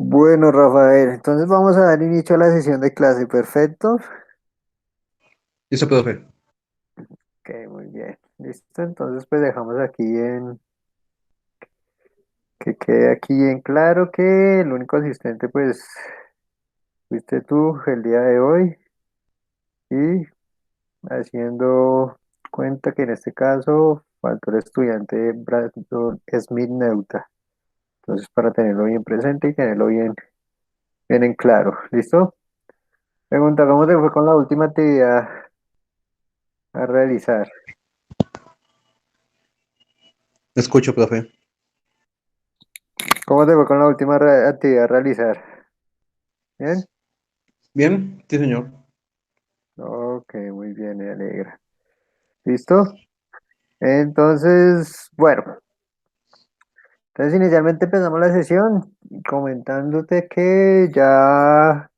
Bueno, Rafael, entonces vamos a dar inicio a la sesión de clase, perfecto. Listo, profe. Ok, muy bien. Listo, entonces pues dejamos aquí que quede aquí en claro que el único asistente pues fuiste tú el día de hoy y haciendo cuenta que en este caso faltó el estudiante Brandon Smith Neuta. Entonces para tenerlo bien presente y tenerlo bien en claro, ¿listo? Pregunta, ¿cómo te fue con la última actividad a realizar? Te escucho, profe. ¿Cómo te fue con la última actividad a realizar? ¿Bien? Bien, sí, señor. Ok, muy bien, me alegra. ¿Listo? Entonces, bueno, entonces inicialmente empezamos la sesión comentándote que ya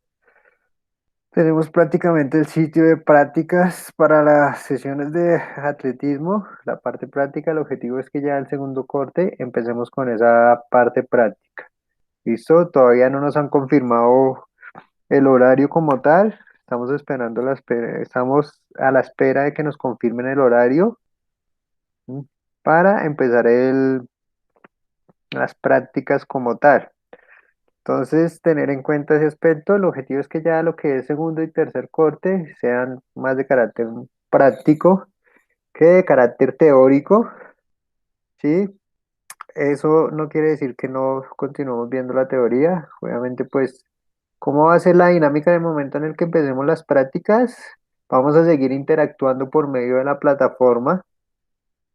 tenemos prácticamente el sitio de prácticas para las sesiones de atletismo, la parte práctica. El objetivo es que ya el segundo corte empecemos con esa parte práctica. ¿Listo? Todavía no nos han confirmado el horario como tal. Estamos esperando estamos a la espera de que nos confirmen el horario, ¿m? Para empezar las prácticas como tal. Entonces, tener en cuenta ese aspecto, el objetivo es que ya lo que es segundo y tercer corte sean más de carácter práctico que de carácter teórico, ¿sí? Eso no quiere decir que no continuemos viendo la teoría. Obviamente, pues, ¿cómo va a ser la dinámica en el momento en el que empecemos las prácticas? Vamos a seguir interactuando por medio de la plataforma,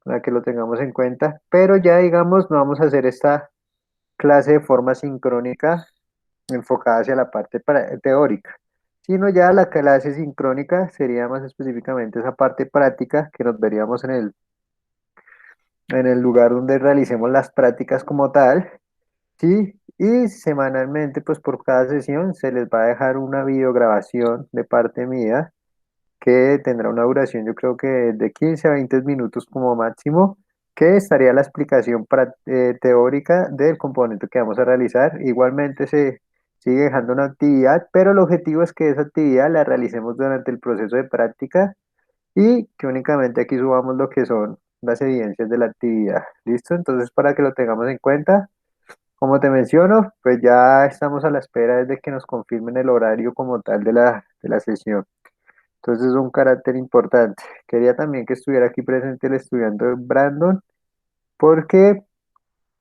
para que lo tengamos en cuenta, pero ya digamos, no vamos a hacer esta clase de forma sincrónica enfocada hacia la parte teórica, sino ya la clase sincrónica sería más específicamente esa parte práctica que nos veríamos en el lugar donde realicemos las prácticas como tal. Sí, y semanalmente, pues por cada sesión se les va a dejar una videograbación de parte mía que tendrá una duración, yo creo que de 15 a 20 minutos como máximo, que estaría la explicación teórica del componente que vamos a realizar. Igualmente se sigue dejando una actividad, pero el objetivo es que esa actividad la realicemos durante el proceso de práctica y que únicamente aquí subamos lo que son las evidencias de la actividad. ¿Listo? Entonces, para que lo tengamos en cuenta. Como te menciono, pues ya estamos a la espera desde que nos confirmen el horario como tal de la sesión. Entonces es un carácter importante. Quería también que estuviera aquí presente el estudiante Brandon, porque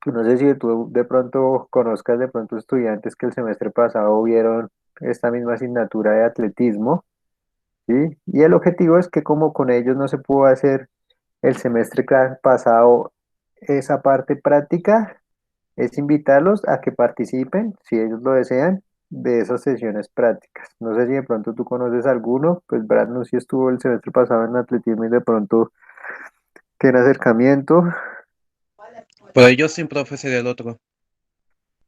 no sé si tú de pronto conozcas de pronto estudiantes que el semestre pasado vieron esta misma asignatura de atletismo, ¿sí? Y el objetivo es que como con ellos no se pudo hacer el semestre pasado esa parte práctica, es invitarlos a que participen, si ellos lo desean, de esas sesiones prácticas. No sé si de pronto tú conoces alguno, pues Brandon sí estuvo el semestre pasado en atletismo y de pronto tiene acercamiento, Por ello, sin profe sería el otro.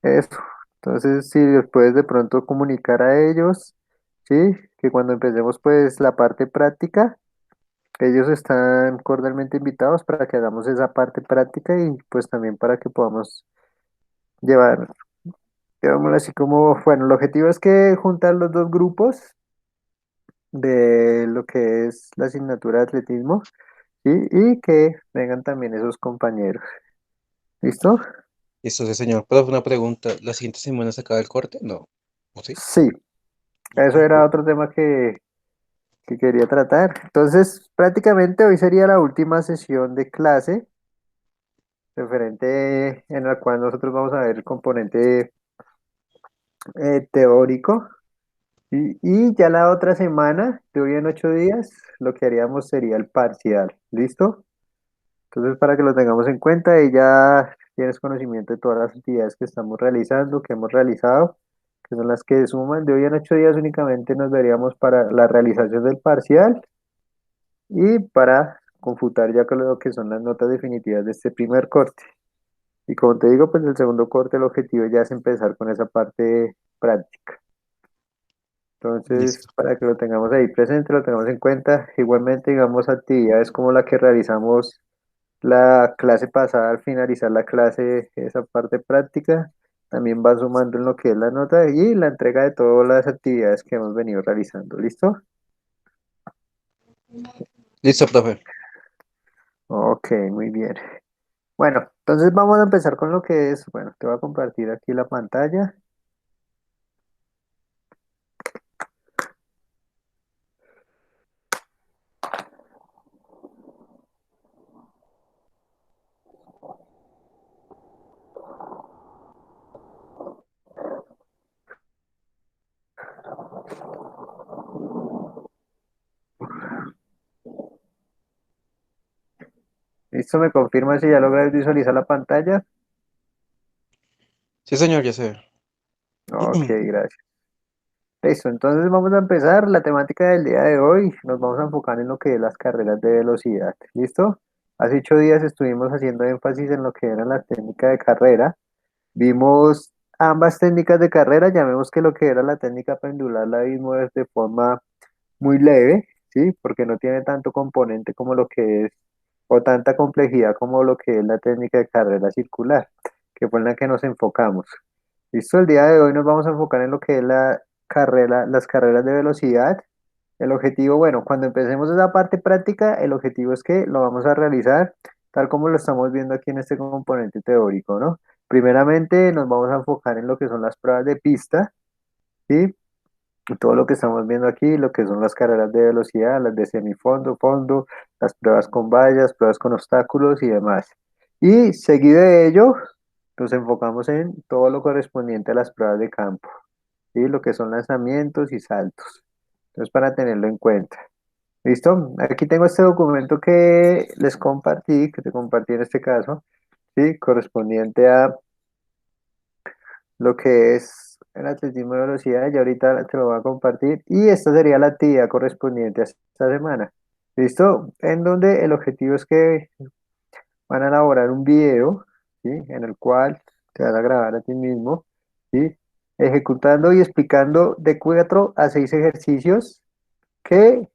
eso. Entonces, si les puedes de pronto comunicar a ellos, sí, que cuando empecemos pues la parte práctica, ellos están cordialmente invitados para que hagamos esa parte práctica y pues también para que podamos llevar, digámoslo así como, bueno, el objetivo es que juntar los dos grupos de lo que es la asignatura de atletismo, ¿sí? Y que vengan también esos compañeros. ¿Listo? Listo, sí, señor. Profe, una pregunta. ¿La siguiente semana se acaba el corte? No. ¿O sí? Sí, eso Ah, era otro tema que quería tratar. Entonces, prácticamente hoy sería la última sesión de clase referente en la cual nosotros vamos a ver el componente teórico. Y ya la otra semana, de hoy en 8 días, lo que haríamos sería el parcial. ¿Listo? Entonces, para que lo tengamos en cuenta, y ya tienes conocimiento de todas las actividades que estamos realizando, que hemos realizado, que son las que suman. De hoy en 8 días únicamente nos veríamos para la realización del parcial y para computar ya con lo que son las notas definitivas de este primer corte. Y como te digo, pues el segundo corte, el objetivo ya es empezar con esa parte práctica. Entonces, listo. para que lo tengamos ahí presente, lo tengamos en cuenta. Igualmente, digamos, actividades como la que realizamos la clase pasada, al finalizar la clase, esa parte práctica, también va sumando en lo que es la nota y la entrega de todas las actividades que hemos venido realizando. ¿Listo? Listo, profe. Ok, muy bien. Bueno, entonces vamos a empezar con lo que es, bueno, te voy a compartir aquí la pantalla. ¿Listo? ¿Me confirma si ya logras visualizar la pantalla? Sí, señor, ya sé. Ok, gracias. Listo, entonces vamos a empezar la temática del día de hoy. Nos vamos a enfocar en lo que es las carreras de velocidad. ¿Listo? Hace 8 días estuvimos haciendo énfasis en lo que era la técnica de carrera. Vimos ambas técnicas de carrera, llamemos que lo que era la técnica pendular la vimos de forma muy leve, ¿sí? Porque no tiene tanto componente como lo que es, o tanta complejidad como lo que es la técnica de carrera circular, que fue en la que nos enfocamos. Listo, el día de hoy nos vamos a enfocar en lo que es la carrera, las carreras de velocidad. El objetivo, bueno, cuando empecemos esa parte práctica, el objetivo es que lo vamos a realizar tal como lo estamos viendo aquí en este componente teórico, ¿no? Primeramente nos vamos a enfocar en lo que son las pruebas de pista, ¿sí? Todo lo que estamos viendo aquí, lo que son las carreras de velocidad, las de semifondo, fondo, las pruebas con vallas, pruebas con obstáculos y demás. Y seguido de ello, nos enfocamos en todo lo correspondiente a las pruebas de campo, ¿sí? Lo que son lanzamientos y saltos. Entonces, para tenerlo en cuenta. ¿Listo? Aquí tengo este documento que les compartí, que te compartí en este caso, ¿sí? Correspondiente a lo que es el atletismo de velocidad, y ahorita te lo voy a compartir. Y esta sería la actividad correspondiente a esta semana. ¿Listo? En donde el objetivo es que van a elaborar un video, ¿sí? En el cual te vas a grabar a ti mismo, ¿sí? Ejecutando y explicando de 4 a 6 ejercicios que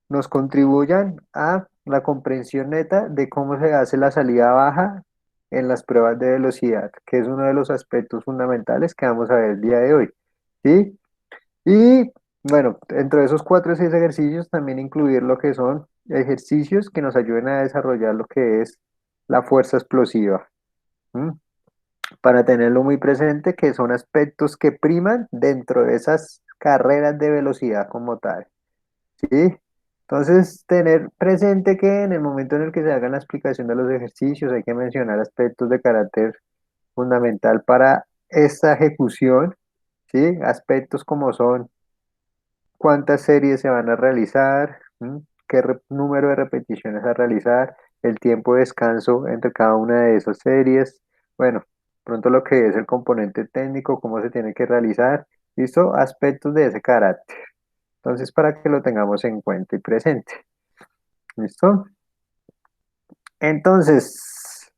nos contribuyan a la comprensión neta de cómo se hace la salida baja en las pruebas de velocidad, que es uno de los aspectos fundamentales que vamos a ver el día de hoy, ¿sí? Y bueno, entre esos 4 o 6 ejercicios también incluir lo que son ejercicios que nos ayuden a desarrollar lo que es la fuerza explosiva, ¿m? Para tenerlo muy presente, que son aspectos que priman dentro de esas carreras de velocidad como tal. ¿Sí? Entonces, tener presente que en el momento en el que se haga la explicación de los ejercicios hay que mencionar aspectos de carácter fundamental para esta ejecución, ¿sí? Aspectos como son cuántas series se van a realizar, ¿m? Qué número de repeticiones a realizar, el tiempo de descanso entre cada una de esas series, bueno, pronto lo que es el componente técnico, cómo se tiene que realizar, ¿listo? Aspectos de ese carácter. Entonces, para que lo tengamos en cuenta y presente. ¿Listo? Entonces,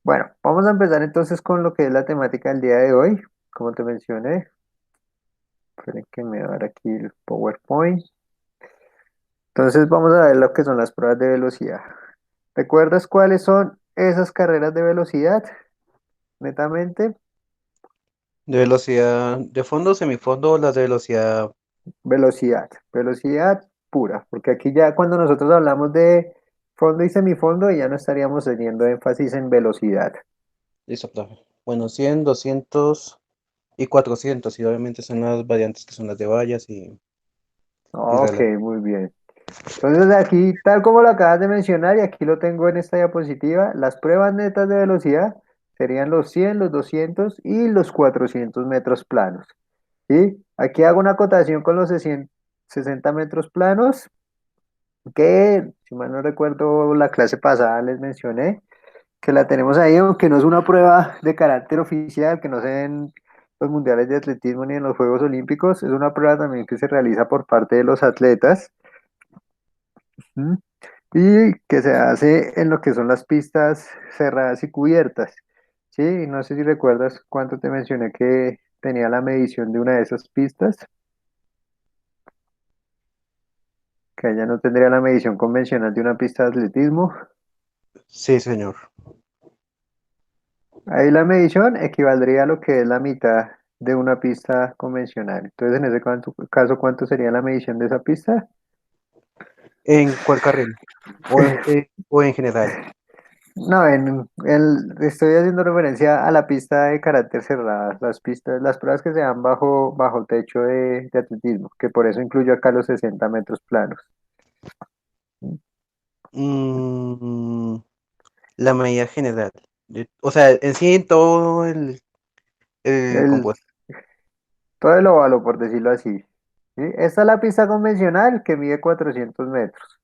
bueno, vamos a empezar entonces con lo que es la temática del día de hoy. Como te mencioné, esperen que me va a dar aquí el PowerPoint. Entonces, vamos a ver lo que son las pruebas de velocidad. ¿Recuerdas cuáles son esas carreras de velocidad? Netamente, De velocidad de fondo, semifondo, las de velocidad. velocidad, velocidad pura, porque aquí ya cuando nosotros hablamos de fondo y semifondo, ya no estaríamos teniendo énfasis en velocidad. Listo, profe. Bueno, 100, 200 y 400. Y obviamente son las variantes que son las de vallas y Ok, relay. muy bien. Entonces aquí, tal como lo acabas de mencionar, y aquí lo tengo en esta diapositiva, las pruebas netas de velocidad serían los 100, los 200 y los 400 metros planos. ¿Sí? Aquí hago una acotación con los 60 metros planos, que si mal no recuerdo la clase pasada les mencioné, que la tenemos ahí, aunque no es una prueba de carácter oficial, que no se ve en los mundiales de atletismo ni en los Juegos Olímpicos, es una prueba también que se realiza por parte de los atletas. ¿Mm? Y que se hace en lo que son las pistas cerradas y cubiertas. Sí, no sé si recuerdas cuánto te mencioné que tenía la medición de una de esas pistas, que ella no tendría la medición convencional de una pista de atletismo. Sí, señor. Ahí la medición equivaldría a lo que es la mitad de una pista convencional. Entonces, en ese caso, ¿cuánto sería la medición de esa pista? ¿En cuál carril? O en general? No, estoy haciendo referencia a la pista de carácter cerrada, las pistas, las pruebas que se dan bajo techo de atletismo, que por eso incluyo acá los 60 metros planos. Mm, la medida general. O sea, en sí, en todo el El, compuesto. todo el óvalo, por decirlo así. ¿Sí? Esta es la pista convencional que mide 400 metros,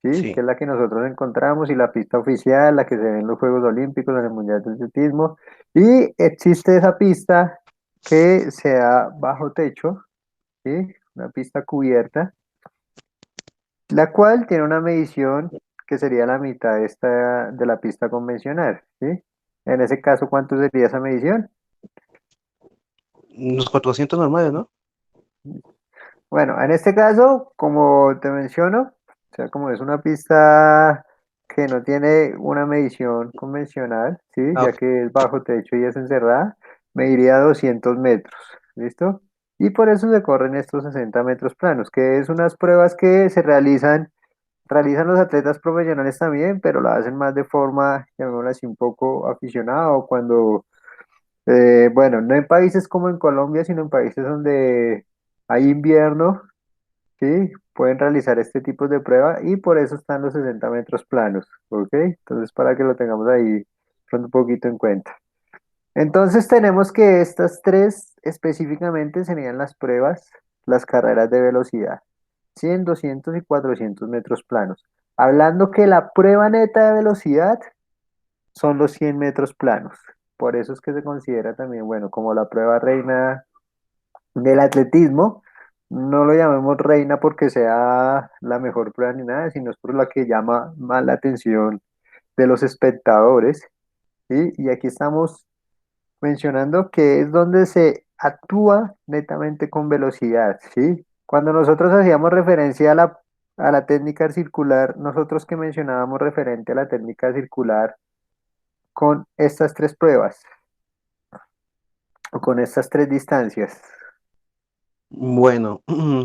¿sí? Que Sí. es la que nosotros encontramos y la pista oficial, la que se ve en los Juegos Olímpicos, en el Mundial de Atletismo. Y existe esa pista que se da bajo techo, ¿sí? Una pista cubierta, la cual tiene una medición que sería la mitad de la pista convencional, ¿sí? En ese caso, ¿cuánto sería esa medición? Los 400 normales, ¿no? Bueno, en este caso, como te menciono, o sea, como es una pista que no tiene una medición convencional, ¿sí? Ah, Ya ok. que es bajo techo y es encerrada, mediría 200 metros, ¿listo? Y por eso se corren estos 60 metros planos, que es unas pruebas que realizan los atletas profesionales también, pero lo hacen más de forma, llamémoslo así, un poco aficionado, cuando, bueno, no en países como en Colombia, sino en países donde hay invierno, ¿sí? Pueden realizar este tipo de prueba y por eso están los 60 metros planos, ¿ok? Entonces, para que lo tengamos ahí pronto un poquito en cuenta. Entonces, tenemos que estas tres específicamente serían las pruebas, las carreras de velocidad, 100, 200 y 400 metros planos. Hablando que la prueba neta de velocidad son los 100 metros planos. Por eso es que se considera también, bueno, como la prueba reina del atletismo. No lo llamemos reina porque sea la mejor prueba ni nada, sino es por la que llama más la atención de los espectadores, ¿sí? Y aquí estamos mencionando que es donde se actúa netamente con velocidad, ¿sí? Cuando nosotros hacíamos referencia a la técnica circular, nosotros que mencionábamos referente a la técnica circular con estas tres pruebas o con estas tres distancias. Bueno,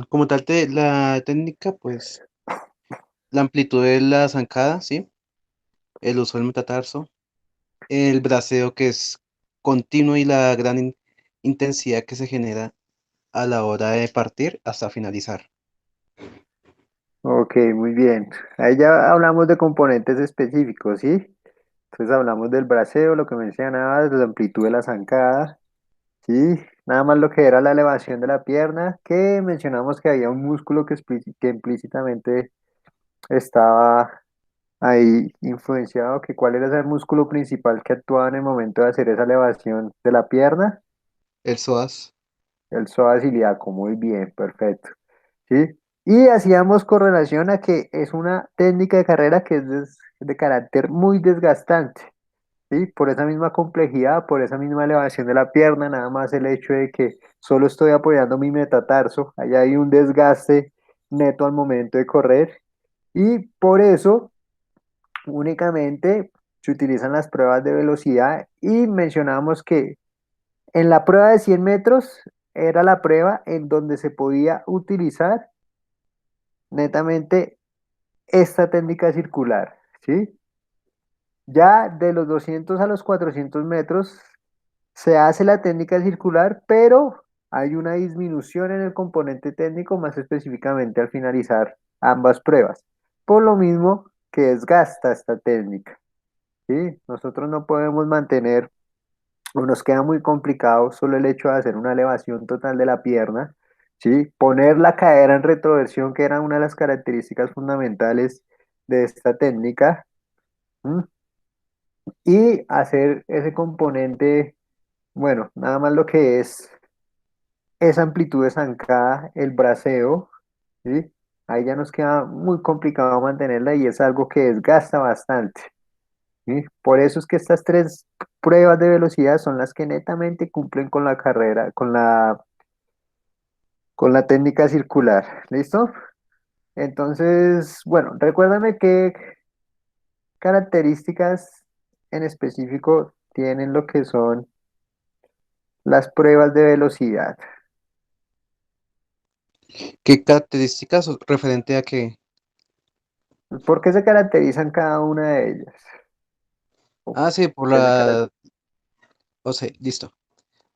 como tal, la técnica, pues, la amplitud de la zancada, ¿sí? El uso del metatarso, el braceo que es continuo y la gran intensidad que se genera a la hora de partir hasta finalizar. Ok, muy bien. Ahí ya hablamos de componentes específicos, ¿sí? Entonces hablamos del braceo, lo que mencionabas, de la amplitud de la zancada, ¿sí? Nada más lo que era la elevación de la pierna, que mencionamos que había un músculo que implícitamente estaba ahí influenciado, que cuál era ese músculo principal que actuaba en el momento de hacer esa elevación de la pierna, El psoas, el psoas ilíaco, muy bien, perfecto. ¿Sí? Y hacíamos correlación a que es una técnica de carrera que es de carácter muy desgastante, ¿sí? Por esa misma complejidad, por esa misma elevación de la pierna, nada más el hecho de que solo estoy apoyando mi metatarso, allá hay un desgaste neto al momento de correr y por eso únicamente se utilizan las pruebas de velocidad y mencionamos que en la prueba de 100 metros era la prueba en donde se podía utilizar netamente esta técnica circular, ¿sí? Ya de los 200 a los 400 metros se hace la técnica circular, pero hay una disminución en el componente técnico, más específicamente al finalizar ambas pruebas. Por lo mismo que desgasta esta técnica, ¿sí? Nosotros no podemos mantener, o nos queda muy complicado solo el hecho de hacer una elevación total de la pierna, ¿sí? Poner la cadera en retroversión, que era una de las características fundamentales de esta técnica, ¿m? Y hacer ese componente, bueno, nada más lo que es esa amplitud de zancada, el braceo, ¿sí? Ahí ya nos queda muy complicado mantenerla y es algo que desgasta bastante, ¿sí? Por eso es que estas tres pruebas de velocidad son las que netamente cumplen con la carrera, con la técnica circular, ¿listo? Entonces, bueno, recuérdame qué características en específico tienen lo que son las pruebas de velocidad. ¿Qué características referente a que? ¿Por qué se caracterizan cada una de ellas? ¿O Ah, sí, por qué se carac- o sea, listo.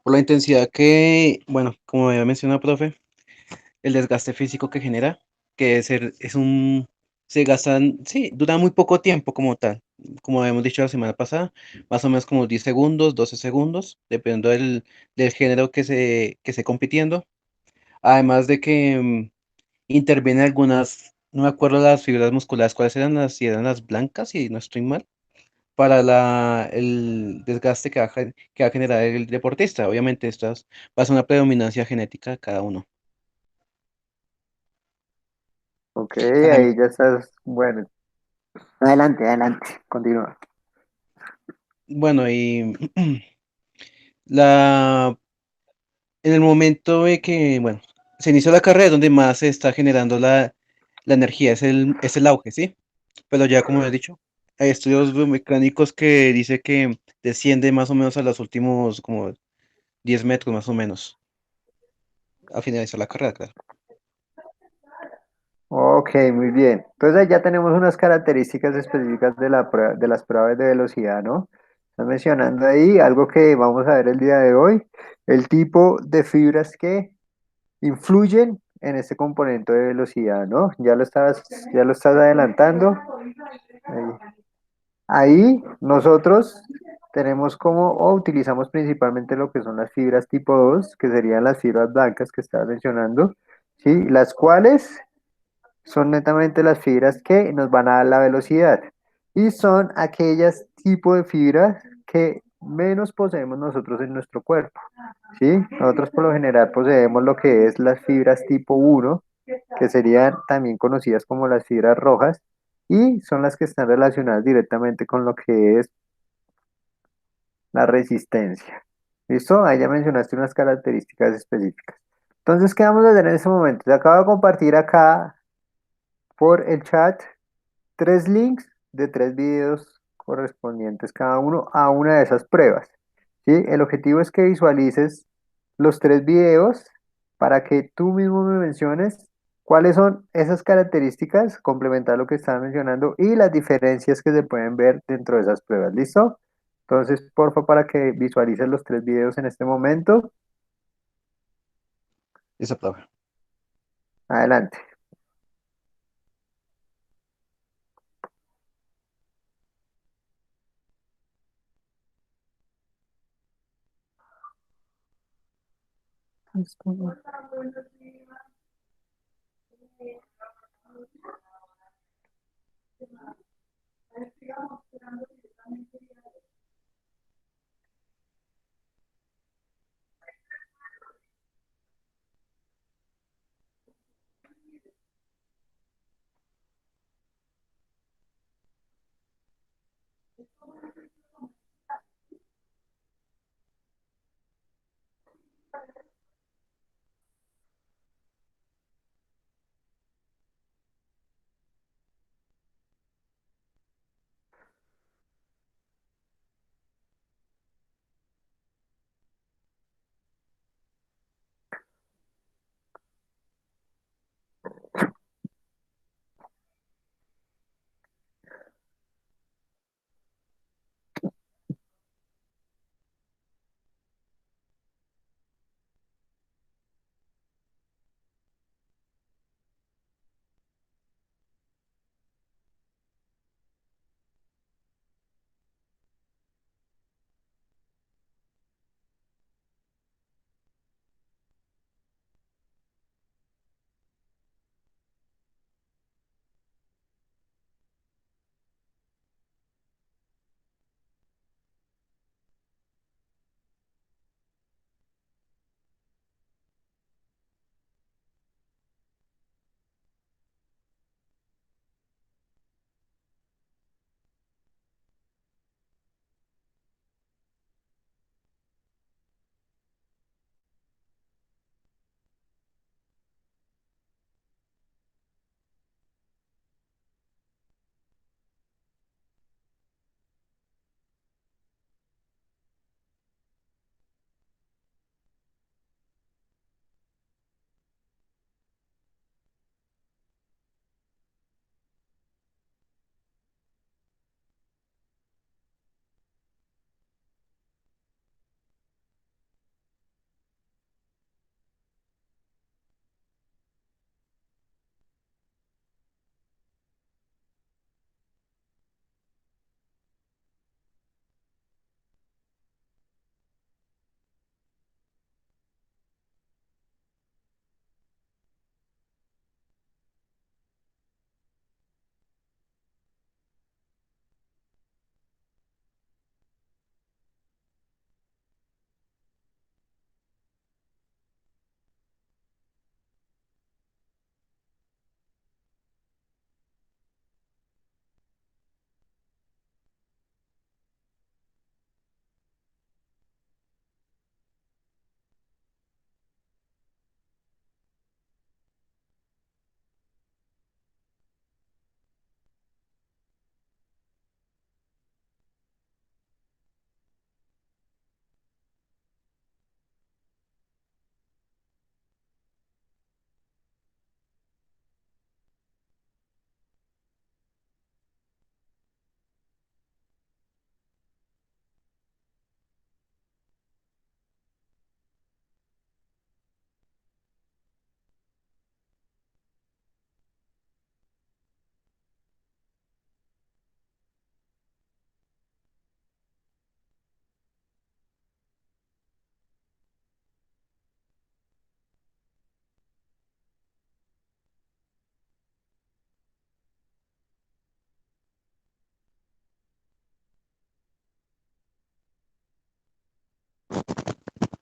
Por la intensidad que, bueno, como había mencionado, profe, el desgaste físico que genera, que se gastan, sí, dura muy poco tiempo como tal. Como habíamos dicho la semana pasada, más o menos como 10 segundos, 12 segundos, dependiendo del género que esté compitiendo. Además de que intervienen algunas, no me acuerdo las fibras musculares, cuáles eran si eran las blancas, si no estoy mal, para el desgaste que va a generar el deportista. Obviamente, estas va a ser una predominancia genética de cada uno. Ok, Adem- ahí ya estás. Bueno, adelante, adelante, continúa. bueno, y la, en el momento de que, bueno, se inició la carrera, es donde más se está generando la energía, es el auge, ¿sí? Pero ya como he dicho, hay estudios biomecánicos que dice que desciende más o menos a los últimos como 10 metros más o menos, a finalizar la carrera, claro. Ok, muy bien. Entonces ahí ya tenemos unas características específicas de de las pruebas de velocidad, ¿no? Están mencionando ahí algo que vamos a ver el día de hoy, el tipo de fibras que influyen en este componente de velocidad, ¿no? Ya lo estás adelantando. Ahí. Ahí nosotros tenemos como, o utilizamos principalmente lo que son las fibras tipo 2, que serían las fibras blancas que estaba mencionando, ¿sí? Las cuales son netamente las fibras que nos van a dar la velocidad y son aquellas tipo de fibras que menos poseemos nosotros en nuestro cuerpo, ¿sí? Nosotros por lo general poseemos lo que es las fibras tipo 1, que serían también conocidas como las fibras rojas, y son las que están relacionadas directamente con lo que es la resistencia. ¿Listo? Ahí ya mencionaste unas características específicas. Entonces, ¿qué vamos a hacer en este momento? Te acabo de compartir acá por el chat tres links de tres videos correspondientes cada uno a una de esas pruebas. ¿Sí? El objetivo es que visualices los tres videos para que tú mismo me menciones cuáles son esas características, complementar lo que estaba mencionando y las diferencias que se pueden ver dentro de esas pruebas. ¿Listo? Entonces, porfa, para que visualices los tres videos en este momento. Esa prueba. Adelante.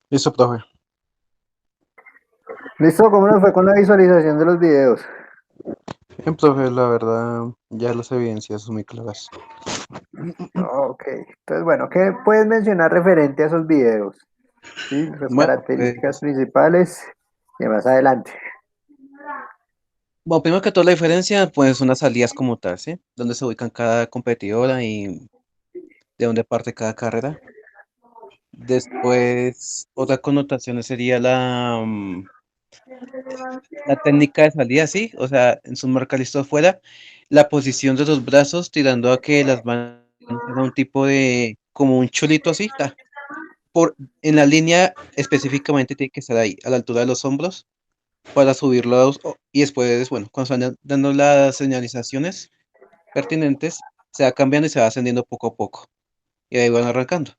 Listo, profe. ¿Listo? ¿Cómo nos fue con la visualización de los videos? Bien, profe, la verdad, ya las evidencias son muy claras. Ok, entonces bueno, ¿qué puedes mencionar referente a esos videos? ¿Sí? Las Bueno, características pues, principales y más adelante. bueno, primero que todo la diferencia, pues unas salidas como tal, ¿sí? Dónde se ubican cada competidora y de dónde parte cada carrera. Después, otra connotación sería la técnica de salida, sí, o sea, en su marca listo afuera, la posición de los brazos tirando a que las manos tengan un tipo de, como un chulito así, por, en la línea específicamente tiene que estar ahí, a la altura de los hombros, para subirlos y después, bueno, cuando se van dando las señalizaciones pertinentes, se va cambiando y se va ascendiendo poco a poco, y ahí van arrancando.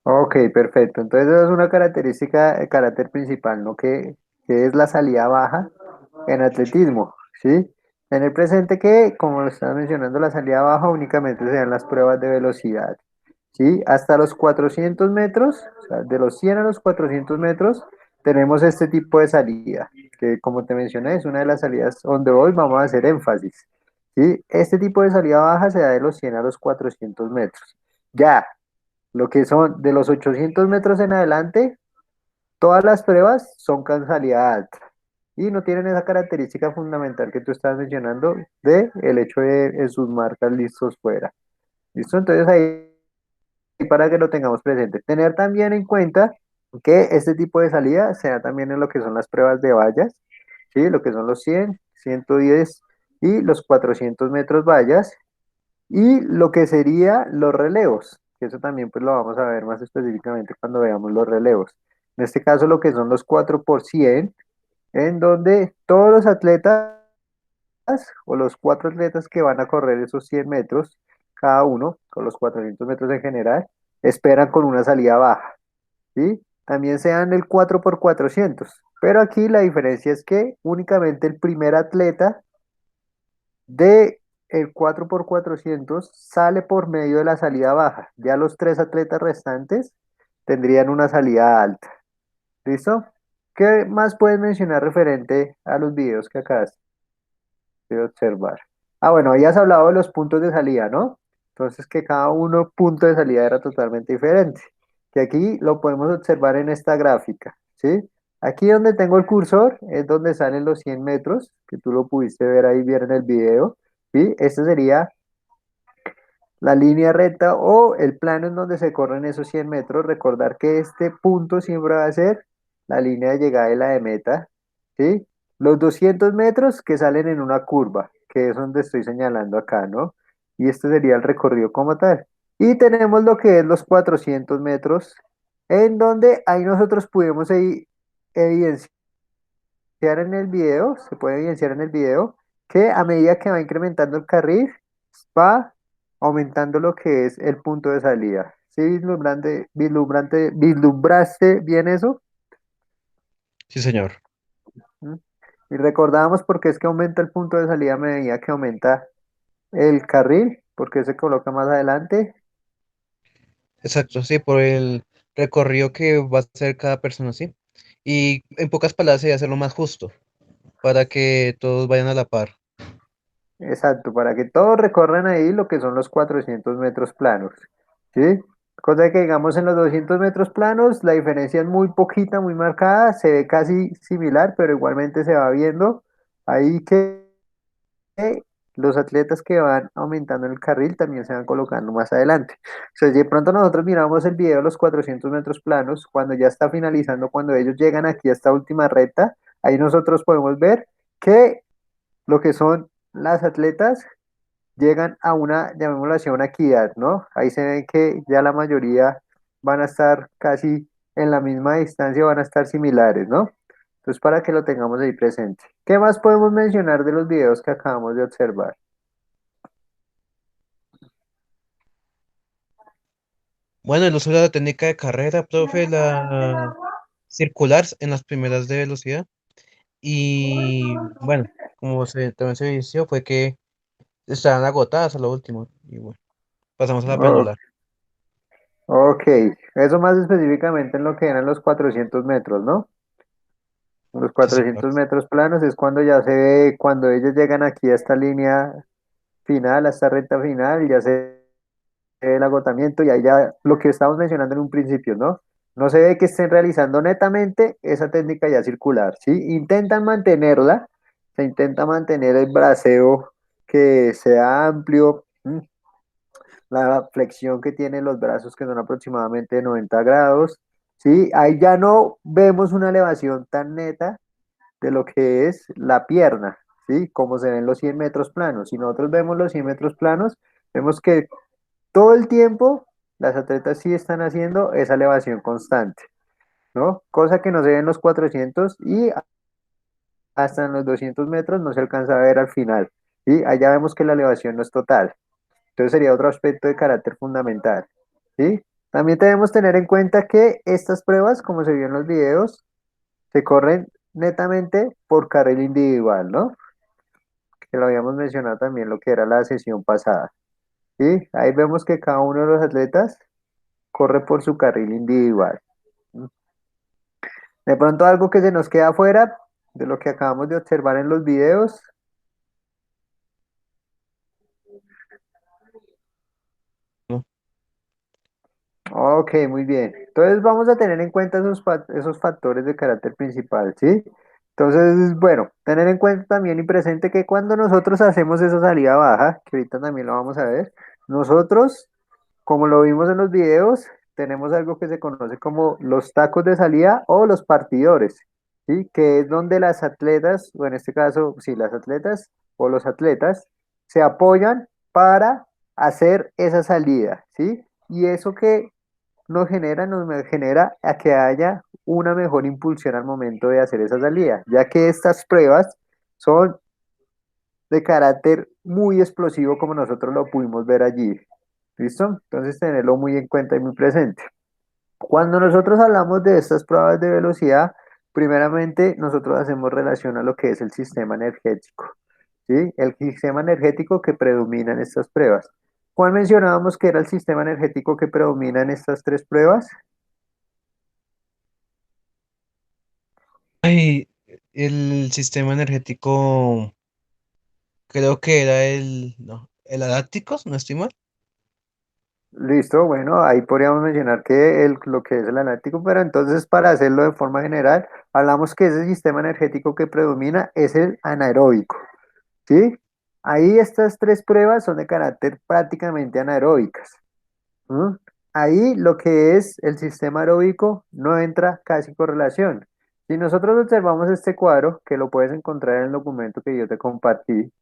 Ok, perfecto. Entonces esa es una característica, el carácter principal, ¿no? Que es la salida baja en atletismo, ¿sí? Tener presente que, como lo estaba mencionando, la salida baja únicamente se dan las pruebas de velocidad, ¿sí? Hasta los 400 metros, o sea, de los 100 a los 400 metros, tenemos este tipo de salida, que como te mencioné, es una de las salidas donde hoy vamos a hacer énfasis, ¿sí? Este tipo de salida baja se da de los 100 a los 400 metros. Ya, lo que son de los 800 metros en adelante, todas las pruebas son con salida alta y no tienen esa característica fundamental que tú estás mencionando de el hecho de en sus marcas listos fuera. ¿Listo? Entonces ahí para que lo tengamos presente. Tener también en cuenta que este tipo de salida se da también en lo que son las pruebas de vallas, ¿sí? Lo que son los 100, 110 y los 400 metros vallas y lo que sería los relevos, que eso también pues lo vamos a ver más específicamente cuando veamos los relevos. En este caso lo que son los 4x100 en donde todos los atletas o los cuatro atletas que van a correr esos 100 metros, cada uno, con los 400 metros en general, esperan con una salida baja, ¿sí? También se dan el 4x400, pero aquí la diferencia es que únicamente el primer atleta de el 4x400 sale por medio de la salida baja. Ya los tres atletas restantes tendrían una salida alta. ¿Listo? ¿Qué más puedes mencionar referente a los videos que acabas de observar? Ah, bueno, habías hablado de los puntos de salida, ¿no? Entonces que cada uno punto de salida era totalmente diferente. Que aquí lo podemos observar en esta gráfica, ¿sí? Aquí donde tengo el cursor es donde salen los 100 metros, que tú lo pudiste ver ahí bien en el video, ¿sí? Este sería la línea recta o el plano en donde se corren esos 100 metros. Recordar que este punto siempre va a ser la línea de llegada y la de meta, ¿sí? Los 200 metros que salen en una curva, que es donde estoy señalando acá, ¿no? Y este sería el recorrido como tal. Y tenemos lo que es los 400 metros, en donde ahí nosotros pudimos evidenciar en el video, se puede evidenciar en el video, que a medida que va incrementando el carril, va aumentando lo que es el punto de salida. ¿Sí vislumbraste bien eso? Sí, señor. ¿Mm? Y recordábamos por qué es que aumenta el punto de salida a medida que aumenta el carril, porque se coloca más adelante. Exacto, sí, por el recorrido que va a hacer cada persona, sí. Y en pocas palabras, sería hacerlo más justo, para que todos vayan a la par. Exacto, para que todos recorran ahí lo que son los 400 metros planos, ¿sí? Cosa de que digamos en los 200 metros planos la diferencia es muy poquita, muy marcada, se ve casi similar, pero igualmente se va viendo ahí que los atletas que van aumentando en el carril también se van colocando más adelante. O sea, de pronto nosotros miramos el video de los 400 metros planos, cuando ya está finalizando, cuando ellos llegan aquí a esta última recta, ahí nosotros podemos ver que lo que son las atletas llegan a una, llamémoslo así, a una equidad, ¿no? Ahí se ven que ya la mayoría van a estar casi en la misma distancia, van a estar similares, ¿no? Entonces, para que lo tengamos ahí presente. ¿Qué más podemos mencionar de los videos que acabamos de observar? Bueno, el uso de la técnica de carrera, profe, la circular en las primeras de velocidad. Y bueno, como también se evidenció, fue que estaban agotadas a lo último. Y bueno, pasamos a la Oh, pendular. Ok, eso más específicamente en lo que eran los 400 metros, ¿no? Los Sí, señor. 400 metros planos es cuando ya se ve, cuando ellos llegan aquí a esta línea final, a esta recta final, ya se ve el agotamiento y ahí ya lo que estábamos mencionando en un principio, ¿no? No se ve que estén realizando netamente esa técnica ya circular, ¿sí? Intentan mantenerla, se intenta mantener el braceo que sea amplio, la flexión que tienen los brazos que son aproximadamente de 90 grados, ¿sí? Ahí ya no vemos una elevación tan neta de lo que es la pierna, ¿sí? Como se ven los 100 metros planos. Si nosotros vemos los 100 metros planos, vemos que todo el tiempo las atletas sí están haciendo esa elevación constante, ¿no? Cosa que no se ve en los 400 y hasta en los 200 metros no se alcanza a ver al final. Y allá vemos que la elevación no es total. Entonces sería otro aspecto de carácter fundamental, ¿sí? También debemos tener en cuenta que estas pruebas, como se vio en los videos, se corren netamente por carril individual, ¿no? Que lo habíamos mencionado también lo que era la sesión pasada, ¿sí? Ahí vemos que cada uno de los atletas corre por su carril individual. De pronto algo que se nos queda fuera de lo que acabamos de observar en los videos. ¿No? Ok, muy bien. Entonces vamos a tener en cuenta esos factores de carácter principal, ¿sí? Entonces, bueno, tener en cuenta también y presente que cuando nosotros hacemos esa salida baja, que ahorita también lo vamos a ver, nosotros, como lo vimos en los videos, tenemos algo que se conoce como los tacos de salida o los partidores, ¿sí? Que es donde las atletas, o en este caso, sí, las atletas o los atletas se apoyan para hacer esa salida, ¿sí? Y eso que nos genera a que haya una mejor impulsión al momento de hacer esa salida, ya que estas pruebas son de carácter muy explosivo como nosotros lo pudimos ver allí. ¿Listo? Entonces tenerlo muy en cuenta y muy presente. Cuando nosotros hablamos de estas pruebas de velocidad, primeramente nosotros hacemos relación a lo que es el sistema energético, ¿sí? El sistema energético que predomina en estas pruebas. ¿Cuál mencionábamos que era el sistema energético que predomina en estas tres pruebas? Ay, el sistema energético, creo que era no, el Adácticos, ¿no estoy mal? Listo, bueno, ahí podríamos mencionar que lo que es el analítico, pero entonces para hacerlo de forma general, hablamos que ese sistema energético que predomina es el anaeróbico, ¿sí? Ahí estas tres pruebas son de carácter prácticamente anaeróbicas. ¿Mm? Ahí lo que es el sistema aeróbico no entra casi correlación. Si nosotros observamos este cuadro, que lo puedes encontrar en el documento que yo te compartí,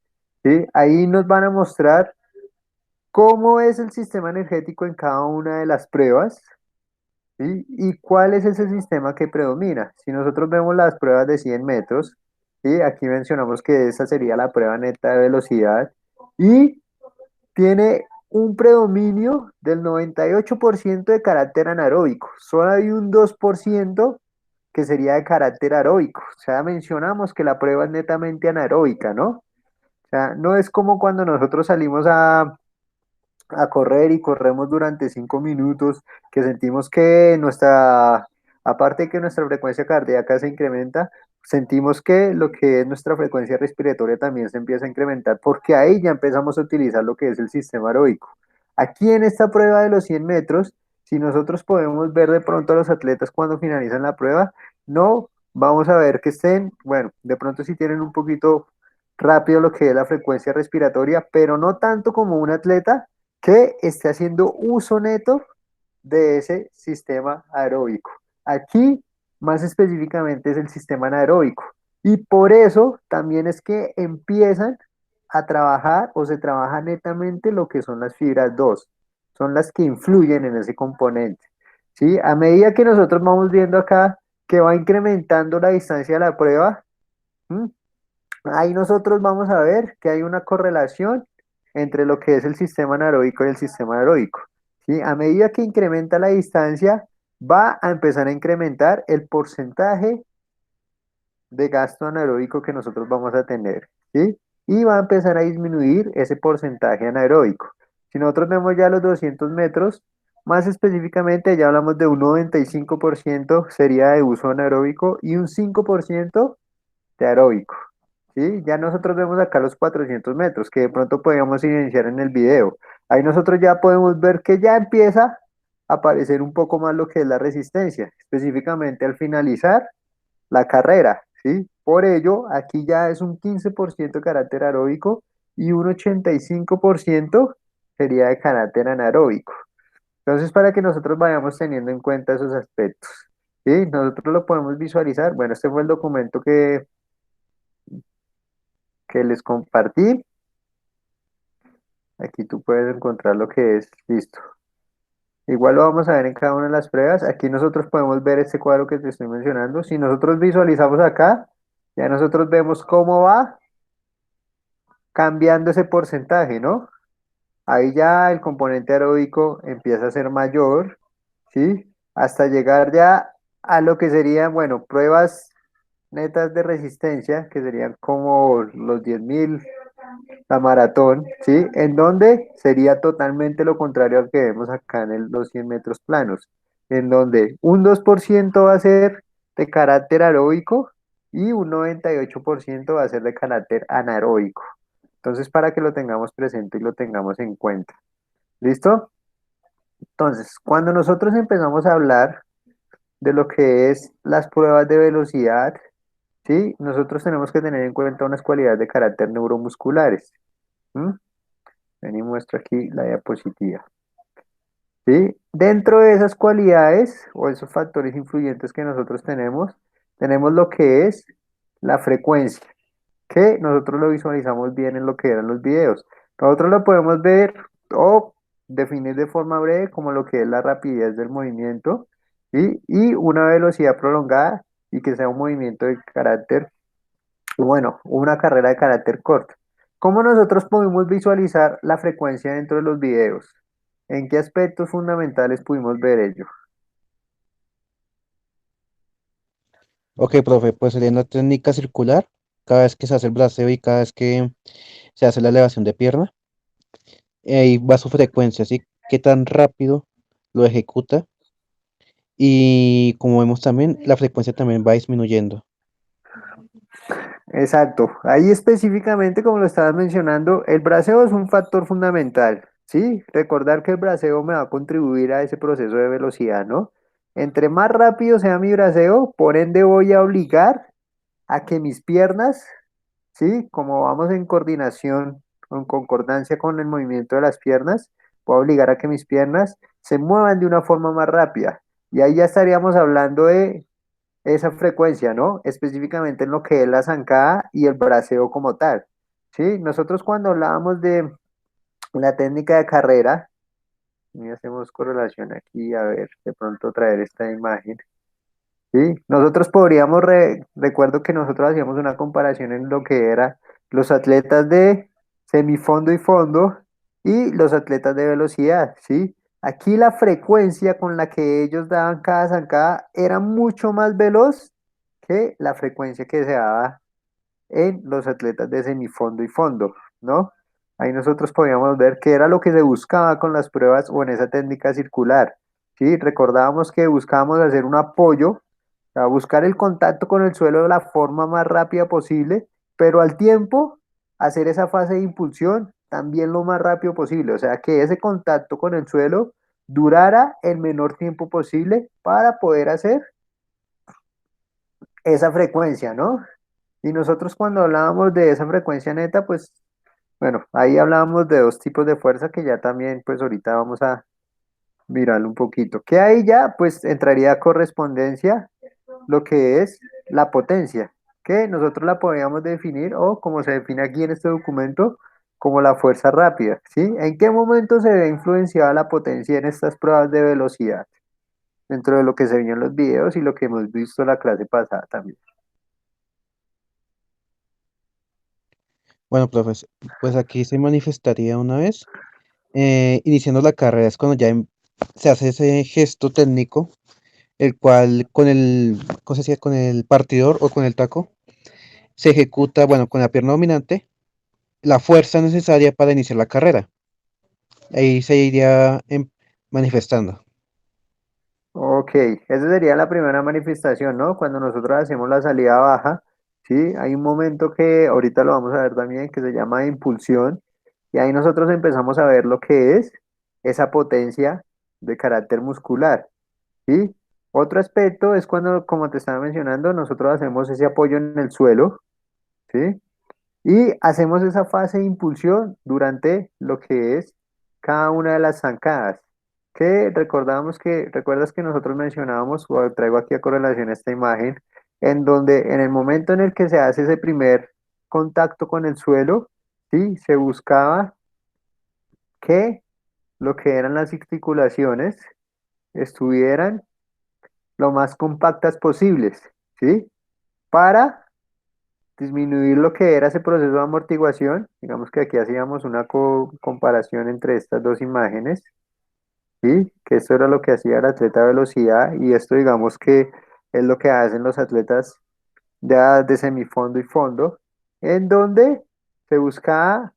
¿sí? Ahí nos van a mostrar cómo es el sistema energético en cada una de las pruebas, ¿sí? Y cuál es ese sistema que predomina. Si nosotros vemos las pruebas de 100 metros, ¿sí? Aquí mencionamos que esa sería la prueba neta de velocidad y tiene un predominio del 98% de carácter anaeróbico. Solo hay un 2% que sería de carácter aeróbico. O sea, mencionamos que la prueba es netamente anaeróbica, ¿no? O sea, no es como cuando nosotros salimos a correr y corremos durante 5 minutos, que sentimos que aparte de que nuestra frecuencia cardíaca se incrementa, sentimos que lo que es nuestra frecuencia respiratoria también se empieza a incrementar, porque ahí ya empezamos a utilizar lo que es el sistema aeróbico. Aquí en esta prueba de los 100 metros, si nosotros podemos ver de pronto a los atletas cuando finalizan la prueba, no vamos a ver que estén, bueno, de pronto si tienen un poquito rápido lo que es la frecuencia respiratoria, pero no tanto como un atleta que esté haciendo uso neto de ese sistema aeróbico. Aquí, más específicamente, es el sistema anaeróbico. Y por eso también es que empiezan a trabajar o se trabaja netamente lo que son las fibras 2. Son las que influyen en ese componente. ¿Sí? A medida que nosotros vamos viendo acá que va incrementando la distancia de la prueba, ¿m? Ahí nosotros vamos a ver que hay una correlación entre lo que es el sistema anaeróbico y el sistema aeróbico, ¿sí? A medida que incrementa la distancia, va a empezar a incrementar el porcentaje de gasto anaeróbico que nosotros vamos a tener, ¿sí? Y va a empezar a disminuir ese porcentaje anaeróbico. Si nosotros vemos ya los 200 metros, Más específicamente, ya hablamos de un 95% sería de uso anaeróbico y un 5% de aeróbico. ¿Sí? Ya nosotros vemos acá los 400 metros que de pronto podríamos iniciar en el video. Ahí nosotros ya podemos ver que ya empieza a aparecer un poco más lo que es la resistencia, específicamente al finalizar la carrera, ¿sí? Por ello, aquí ya es un 15% de carácter aeróbico y un 85% sería de carácter anaeróbico. Entonces, para que nosotros vayamos teniendo en cuenta esos aspectos, ¿sí? Nosotros lo podemos visualizar. Bueno, este fue el documento que les compartí. Aquí tú puedes encontrar lo que es, listo. Igual lo vamos a ver en cada una de las pruebas. Aquí nosotros podemos ver este cuadro que te estoy mencionando. Si nosotros visualizamos acá, ya nosotros vemos cómo va cambiando ese porcentaje, ¿no? Ahí ya el componente aeróbico empieza a ser mayor, ¿sí? Hasta llegar ya a lo que serían, bueno, pruebas netas de resistencia, que serían como los 10.000, la maratón, ¿sí? En donde sería totalmente lo contrario al que vemos acá en los 100 metros planos, en donde un 2% va a ser de carácter aeróbico y un 98% va a ser de carácter anaeróbico. Entonces, para que lo tengamos presente y lo tengamos en cuenta. ¿Listo? Entonces, cuando nosotros empezamos a hablar de lo que es las pruebas de velocidad, ¿sí? Nosotros tenemos que tener en cuenta unas cualidades de carácter neuromusculares. ¿M? Ven y muestro aquí la diapositiva. ¿Sí? Dentro de esas cualidades o esos factores influyentes que nosotros tenemos lo que es la frecuencia, que nosotros lo visualizamos bien en lo que eran los videos. Nosotros lo podemos ver o definir de forma breve como lo que es la rapidez del movimiento, ¿sí? Y una velocidad prolongada y que sea un movimiento de carácter, bueno, una carrera de carácter corto. ¿Cómo nosotros podemos visualizar la frecuencia dentro de los videos? ¿En qué aspectos fundamentales pudimos ver ello? Ok, profe, pues sería una técnica circular cada vez que se hace el braceo y cada vez que se hace la elevación de pierna. Ahí va su frecuencia, ¿sí? Qué tan rápido lo ejecuta. Y como vemos también, la frecuencia también va disminuyendo. Exacto. Ahí específicamente, como lo estabas mencionando, el braceo es un factor fundamental, ¿sí? Recordar que el braceo me va a contribuir a ese proceso de velocidad, ¿no? Entre más rápido sea mi braceo, por ende voy a obligar a que mis piernas, ¿sí? Como vamos en coordinación, en concordancia con el movimiento de las piernas, voy a obligar a que mis piernas se muevan de una forma más rápida. Y ahí ya estaríamos hablando de esa frecuencia, ¿no? Específicamente en lo que es la zancada y el braceo como tal. ¿Sí? Nosotros cuando hablábamos de la técnica de carrera, y hacemos correlación aquí, a ver, de pronto traer esta imagen. ¿Sí? Nosotros podríamos, recuerdo que nosotros hacíamos una comparación en lo que era los atletas de semifondo y fondo y los atletas de velocidad, ¿sí? Aquí la frecuencia con la que ellos daban cada zancada era mucho más veloz que la frecuencia que se daba en los atletas de semifondo y fondo, ¿no? Ahí nosotros podíamos ver qué era lo que se buscaba con las pruebas o en esa técnica circular, ¿sí? Recordábamos que buscábamos hacer un apoyo, o sea, buscar el contacto con el suelo de la forma más rápida posible, pero al tiempo hacer esa fase de impulsión también lo más rápido posible, o sea, que ese contacto con el suelo durara el menor tiempo posible para poder hacer esa frecuencia, ¿no? Y nosotros cuando hablábamos de esa frecuencia neta, pues bueno, ahí hablábamos de dos tipos de fuerza que ya también, pues ahorita vamos a mirarlo un poquito. Que ahí ya, pues entraría a correspondencia lo que es la potencia, que nosotros la podríamos definir o como se define aquí en este documento, como la fuerza rápida, ¿sí? ¿En qué momento se ve influenciada la potencia en estas pruebas de velocidad? Dentro de lo que se vio en los videos y lo que hemos visto la clase pasada también. Bueno, profe, pues aquí se manifestaría una vez, iniciando la carrera, es cuando ya se hace ese gesto técnico, el cual ¿cómo se decía? Con el partidor o con el taco, se ejecuta, bueno, con la pierna dominante, la fuerza necesaria para iniciar la carrera. Ahí se iría manifestando. Ok, esa sería la primera manifestación, ¿no? Cuando nosotros hacemos la salida baja, ¿sí? Hay un momento que ahorita lo vamos a ver también que se llama impulsión y ahí nosotros empezamos a ver lo que es esa potencia de carácter muscular, ¿sí? Otro aspecto es cuando, como te estaba mencionando, nosotros hacemos ese apoyo en el suelo, ¿sí? Y hacemos esa fase de impulsión durante lo que es cada una de las zancadas. Que recordábamos que, recuerdas que nosotros mencionábamos, o traigo aquí a correlación esta imagen, en donde en el momento en el que se hace ese primer contacto con el suelo, sí, se buscaba que lo que eran las articulaciones estuvieran lo más compactas posibles, ¿sí? Para disminuir lo que era ese proceso de amortiguación. Digamos que aquí hacíamos una comparación entre estas dos imágenes, ¿sí? Que esto era lo que hacía el atleta de velocidad y esto digamos que es lo que hacen los atletas de semifondo y fondo, en donde se buscaba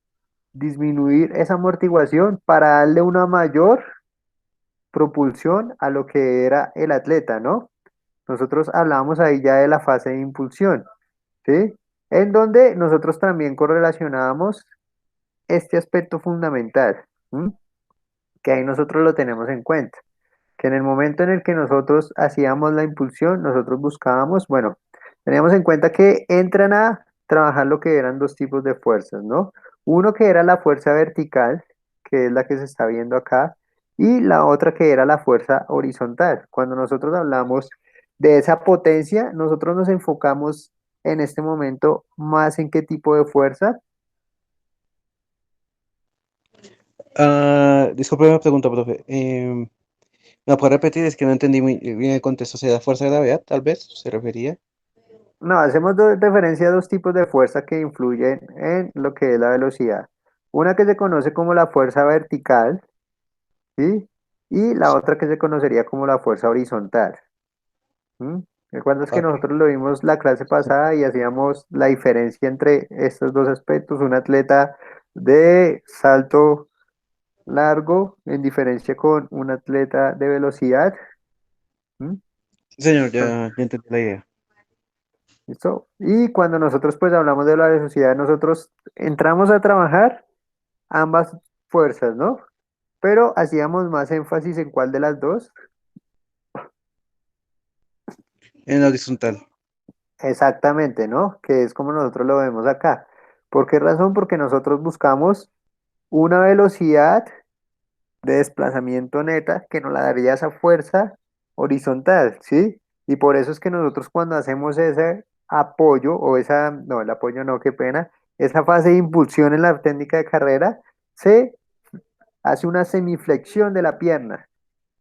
disminuir esa amortiguación para darle una mayor propulsión a lo que era el atleta, ¿no? Nosotros hablamos ahí ya de la fase de impulsión. ¿Sí? En donde nosotros también correlacionábamos este aspecto fundamental, ¿m? Que ahí nosotros lo tenemos en cuenta, que en el momento en el que nosotros hacíamos la impulsión, nosotros buscábamos, bueno, teníamos en cuenta que entran a trabajar lo que eran dos tipos de fuerzas, ¿no? Uno que era la fuerza vertical, que es la que se está viendo acá, y la otra que era la fuerza horizontal. Cuando nosotros hablamos de esa potencia, nosotros nos enfocamos en este momento más en qué tipo de fuerza. Disculpe me pregunta, profe. ¿Me puede repetir? Es que no entendí muy bien el contexto. ¿Sea fuerza de gravedad, tal vez? ¿Se refería? No, hacemos referencia a dos tipos de fuerza que influyen en lo que es la velocidad. Una que se conoce como la fuerza vertical, ¿sí? Y la Sí. otra que se conocería como la fuerza horizontal. ¿M? ¿Recuerdas que Ok. nosotros lo vimos la clase pasada y hacíamos la diferencia entre estos dos aspectos? Un atleta de salto largo en diferencia con un atleta de velocidad. ¿M? Sí, señor, Entonces, ya entendí la idea. ¿listo? Y cuando nosotros pues hablamos de la velocidad, nosotros entramos a trabajar ambas fuerzas, ¿no? Pero hacíamos más énfasis en cuál de las dos. En la horizontal. Exactamente, ¿no? Que es como nosotros lo vemos acá. ¿Por qué razón? Porque nosotros buscamos una velocidad de desplazamiento neta que nos la daría esa fuerza horizontal, ¿sí? Y por eso es que nosotros cuando hacemos ese apoyo o esa, no, el apoyo no, qué pena, esa fase de impulsión en la técnica de carrera, se hace una semiflexión de la pierna,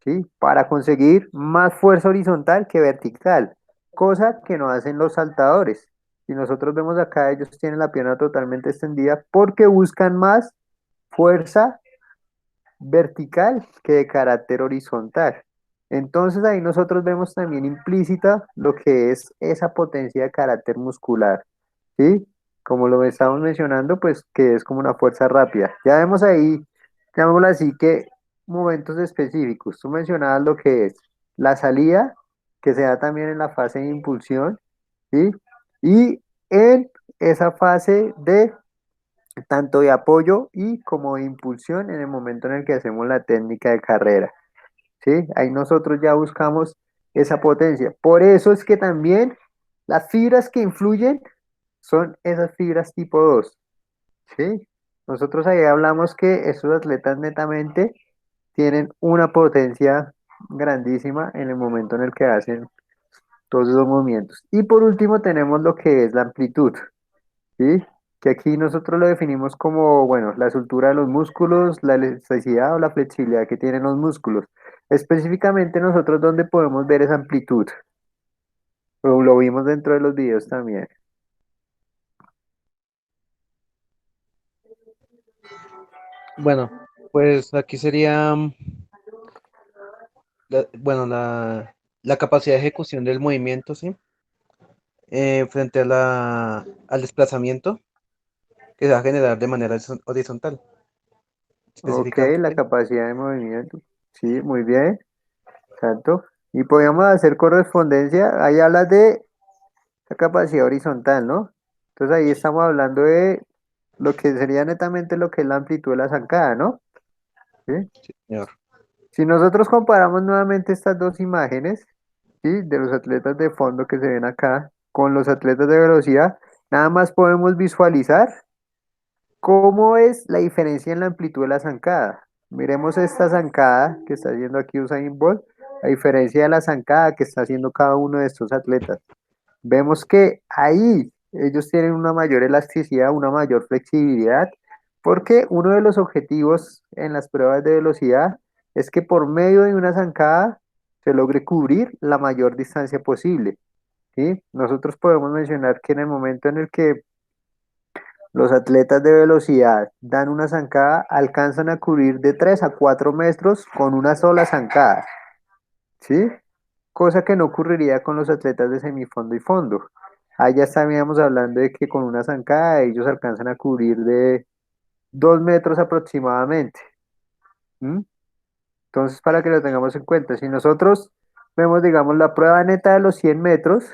¿sí? Para conseguir más fuerza horizontal que vertical, cosa que no hacen los saltadores. Si nosotros vemos acá, ellos tienen la pierna totalmente extendida porque buscan más fuerza vertical que de carácter horizontal. Entonces ahí nosotros vemos también implícita lo que es esa potencia de carácter muscular, ¿sí? Como lo estamos mencionando, pues que es como una fuerza rápida. Ya vemos ahí, llamémoslo así, que momentos específicos. Tú mencionabas lo que es la salida, que se da también en la fase de impulsión, ¿sí? Y en esa fase de tanto de apoyo y como de impulsión en el momento en el que hacemos la técnica de carrera, ¿sí? Ahí nosotros ya buscamos esa potencia. Por eso es que también las fibras que influyen son esas fibras tipo 2, ¿sí? Nosotros ahí hablamos que esos atletas netamente tienen una potencia grandísima en el momento en el que hacen todos esos movimientos. Y por último tenemos lo que es la amplitud, ¿sí? Que aquí nosotros lo definimos como, bueno, la soltura de los músculos, la elasticidad o la flexibilidad que tienen los músculos. Específicamente nosotros dónde podemos ver esa amplitud, lo vimos dentro de los videos también. Bueno, pues aquí sería, bueno, la capacidad de ejecución del movimiento, ¿sí? Frente a al desplazamiento que se va a generar de manera horizontal, Ok, la específicamente. capacidad de movimiento. Sí, muy bien, exacto. Y podríamos hacer correspondencia, ahí hablas de la capacidad horizontal, ¿no? Entonces ahí estamos hablando de lo que sería netamente lo que es la amplitud de la zancada, ¿no? ¿Sí? Sí, señor. Si nosotros comparamos nuevamente estas dos imágenes, ¿sí? De los atletas de fondo que se ven acá con los atletas de velocidad, nada más podemos visualizar cómo es la diferencia en la amplitud de la zancada. Miremos esta zancada que está haciendo aquí Usain Bolt, a diferencia de la zancada que está haciendo cada uno de estos atletas. Vemos que ahí ellos tienen una mayor elasticidad, una mayor flexibilidad, porque uno de los objetivos en las pruebas de velocidad es que por medio de una zancada se logre cubrir la mayor distancia posible, ¿sí? Nosotros podemos mencionar que en el momento en el que los atletas de velocidad dan una zancada, alcanzan a cubrir de 3 a 4 metros con una sola zancada, ¿sí? Cosa que no ocurriría con los atletas de semifondo y fondo. Allá estaríamos hablando de que con una zancada ellos alcanzan a cubrir de 2 metros aproximadamente. ¿M? Entonces, para que lo tengamos en cuenta, si nosotros vemos, digamos, la prueba neta de los 100 metros,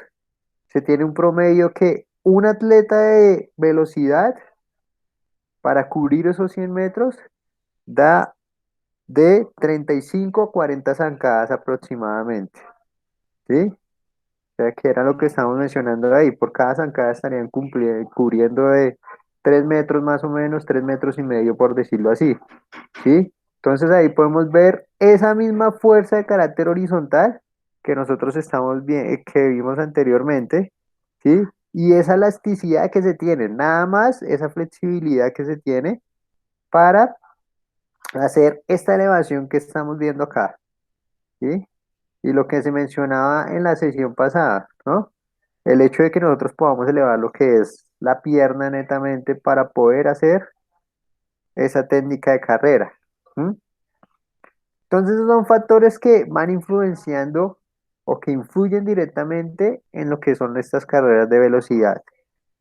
se tiene un promedio que un atleta de velocidad para cubrir esos 100 metros da de 35 a 40 zancadas aproximadamente. ¿Sí? O sea, que era lo que estábamos mencionando ahí. Por cada zancada estarían cubriendo de 3 metros más o menos, 3 metros y medio por decirlo así. ¿Sí? Entonces ahí podemos ver esa misma fuerza de carácter horizontal que nosotros que vimos anteriormente. ¿Sí? Y esa elasticidad que se tiene, nada más esa flexibilidad que se tiene para hacer esta elevación que estamos viendo acá. ¿Sí? Y lo que se mencionaba en la sesión pasada, ¿no? El hecho de que nosotros podamos elevar lo que es la pierna netamente para poder hacer esa técnica de carrera. ¿M? Entonces, esos son factores que van influenciando o que influyen directamente en lo que son estas carreras de velocidad.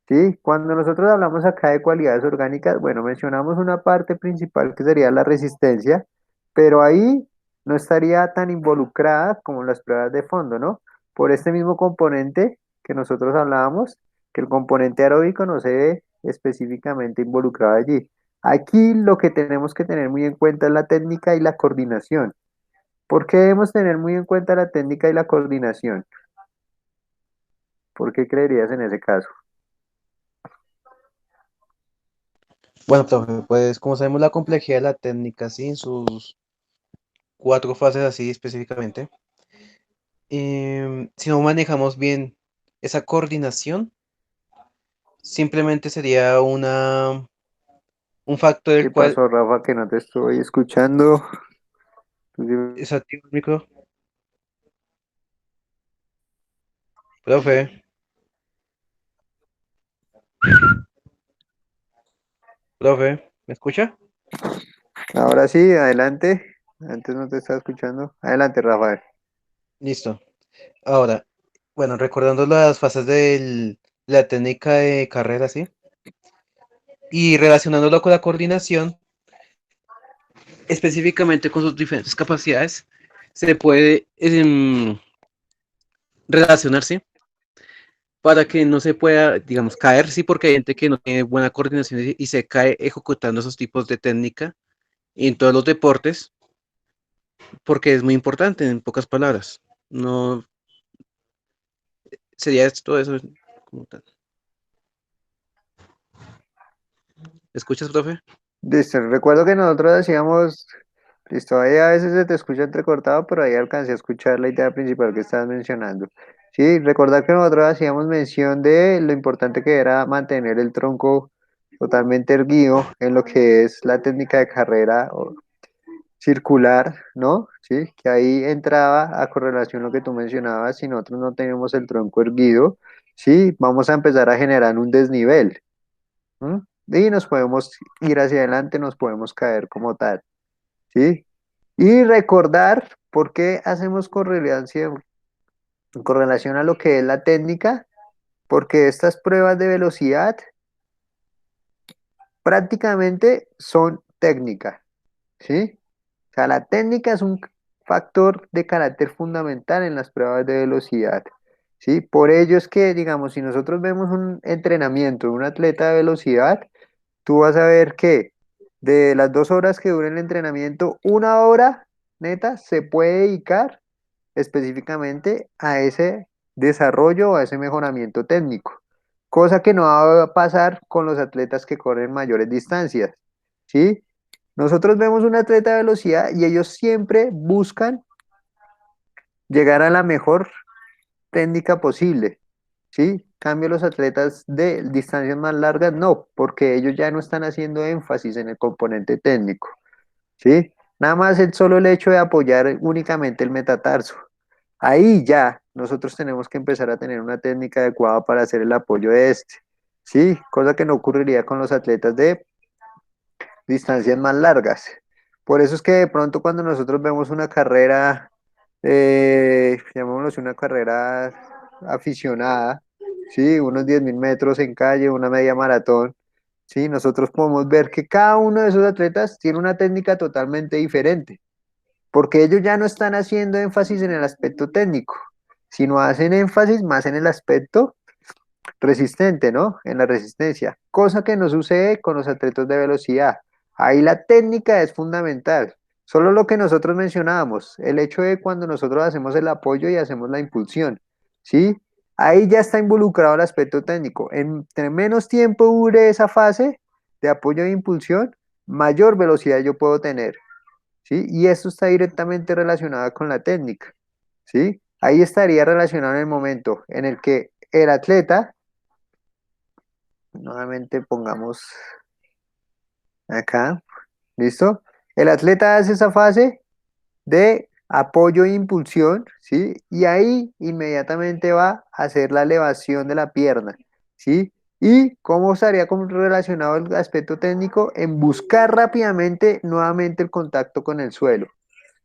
¿Sí? Cuando nosotros hablamos acá de cualidades orgánicas, bueno, mencionamos una parte principal que sería la resistencia, pero ahí no estaría tan involucrada como las pruebas de fondo, ¿no? Por este mismo componente que nosotros hablábamos, que el componente aeróbico no se ve específicamente involucrado allí. Aquí lo que tenemos que tener muy en cuenta es la técnica y la coordinación. ¿Por qué debemos tener muy en cuenta la técnica y la coordinación? ¿Por qué creerías en ese caso? Bueno, profe, pues como sabemos la complejidad de la técnica, sí, en sus cuatro fases así específicamente, si no manejamos bien esa coordinación, simplemente sería un factor del ¿Qué cual pasó, Rafa, que no te estoy escuchando? Tú sí- es activo el micro. Profe, profe, ¿me escucha? Ahora sí, adelante. Antes no te estaba escuchando. Adelante, Rafael. Listo. Ahora, bueno, recordando las fases de la técnica de carrera, ¿sí? Y relacionándolo con la coordinación, específicamente con sus diferentes capacidades, se puede relacionar, ¿sí? Para que no se pueda, digamos, caer, sí, porque hay gente que no tiene buena coordinación y se cae ejecutando esos tipos de técnica en todos los deportes, porque es muy importante, en pocas palabras. No sería esto eso como tal. ¿Escuchas, profe? Listo, recuerdo que nosotros hacíamos, listo, ahí a veces se te escucha entrecortado, pero ahí alcancé a escuchar la idea principal que estabas mencionando. Sí, recordar que nosotros hacíamos mención de lo importante que era mantener el tronco totalmente erguido en lo que es la técnica de carrera circular, ¿no? Sí, que ahí entraba a correlación lo que tú mencionabas, si nosotros no tenemos el tronco erguido, sí, vamos a empezar a generar un desnivel. ¿M? Y nos podemos ir hacia adelante, nos podemos caer como tal, ¿sí? Y recordar por qué hacemos correlación a lo que es la técnica, porque estas pruebas de velocidad prácticamente son técnicas, ¿sí? O sea, la técnica es factor de carácter fundamental en las pruebas de velocidad. ¿Sí? Por ello es que, digamos, si nosotros vemos un entrenamiento de un atleta de velocidad, tú vas a ver que de las 2 horas que dura el entrenamiento, 1 hora neta se puede dedicar específicamente a ese desarrollo o a ese mejoramiento técnico, cosa que no va a pasar con los atletas que corren mayores distancias, ¿sí? Nosotros vemos un atleta de velocidad y ellos siempre buscan llegar a la mejor técnica posible, ¿sí? Cambio los atletas de distancias más largas, no, porque ellos ya no están haciendo énfasis en el componente técnico, ¿sí? Nada más el solo el hecho de apoyar únicamente el metatarso. Ahí ya nosotros tenemos que empezar a tener una técnica adecuada para hacer el apoyo de este, ¿sí? Cosa que no ocurriría con los atletas de distancias más largas. Por eso es que de pronto cuando nosotros vemos una carrera, llamémoslo así, una carrera aficionada, ¿sí? Unos 10.000 metros en calle, una media maratón, ¿sí? Nosotros podemos ver que cada uno de esos atletas tiene una técnica totalmente diferente, porque ellos ya no están haciendo énfasis en el aspecto técnico, sino hacen énfasis más en el aspecto resistente, ¿no? En la resistencia, cosa que no sucede con los atletas de velocidad. Ahí la técnica es fundamental. Solo lo que nosotros mencionábamos, el hecho de cuando nosotros hacemos el apoyo y hacemos la impulsión, ¿sí? Ahí ya está involucrado el aspecto técnico. Entre menos tiempo dure esa fase de apoyo e impulsión, mayor velocidad yo puedo tener, ¿sí? Y esto está directamente relacionado con la técnica, ¿sí? Ahí estaría relacionado en el momento en el que el atleta, nuevamente pongamos acá, ¿listo? El atleta hace esa fase de apoyo e impulsión, ¿sí? Y ahí inmediatamente va a hacer la elevación de la pierna, ¿sí? ¿Y cómo estaría relacionado el aspecto técnico? En buscar rápidamente nuevamente el contacto con el suelo.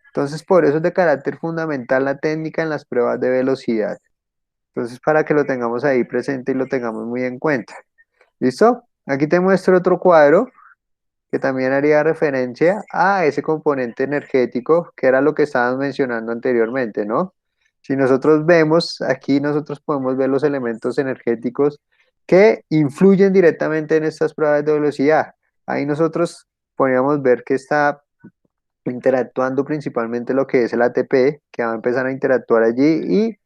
Entonces, por eso es de carácter fundamental la técnica en las pruebas de velocidad. Entonces, para que lo tengamos ahí presente y lo tengamos muy en cuenta. ¿Listo? Aquí te muestro otro cuadro que también haría referencia a ese componente energético que era lo que estábamos mencionando anteriormente, ¿no? Si nosotros vemos, aquí nosotros podemos ver los elementos energéticos que influyen directamente en estas pruebas de velocidad. Ahí nosotros podríamos ver que está interactuando principalmente lo que es el ATP, que va a empezar a interactuar allí y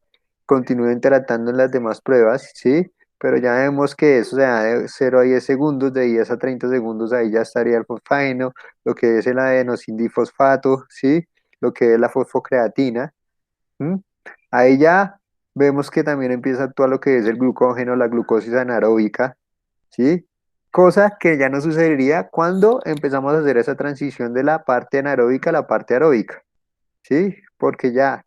continúa interactuando en las demás pruebas, ¿sí? Pero ya vemos que eso se da de 0 a 10 segundos, de 10 a 30 segundos, ahí ya estaría el fosfaino, lo que es el adenosindifosfato, ¿sí? Lo que es la fosfocreatina. ¿M? Ahí ya vemos que también empieza a actuar lo que es el glucógeno, la glucosis anaeróbica, ¿sí? Cosa que ya no sucedería cuando empezamos a hacer esa transición de la parte anaeróbica a la parte aeróbica, ¿sí? Porque ya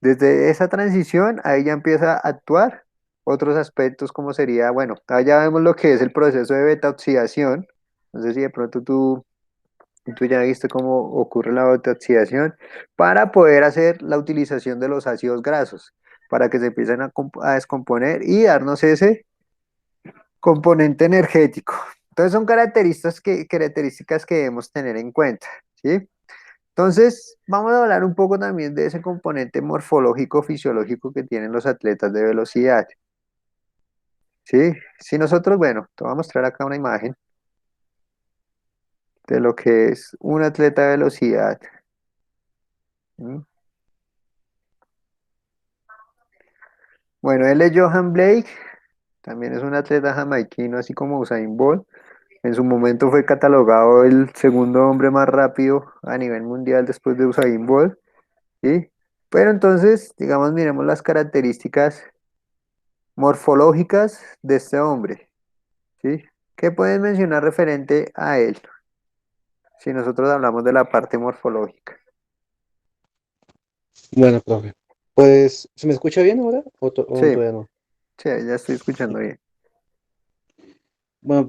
desde esa transición, ahí ya empieza a actuar otros aspectos como sería, bueno, allá vemos lo que es el proceso de beta oxidación. No sé si de pronto tú ya viste cómo ocurre la beta oxidación para poder hacer la utilización de los ácidos grasos, para que se empiecen a descomponer y darnos ese componente energético. Entonces son características que debemos tener en cuenta, ¿sí? Entonces, vamos a hablar un poco también de ese componente morfológico, fisiológico que tienen los atletas de velocidad, ¿sí? Si nosotros, bueno, te voy a mostrar acá una imagen de lo que es un atleta de velocidad. ¿Mm? Bueno, él es Johan Blake, también es un atleta jamaiquino, así como Usain Bolt. En su momento fue catalogado el segundo hombre más rápido a nivel mundial después de Usain Bolt, ¿sí? Pero entonces, digamos, miremos las características morfológicas de este hombre. ¿Sí? ¿Qué puedes mencionar referente a él? Si nosotros hablamos de la parte morfológica. Bueno, profe. Pues, ¿se me escucha bien ahora? ¿O Sí, todavía no? sí, ya estoy escuchando bien. Bueno,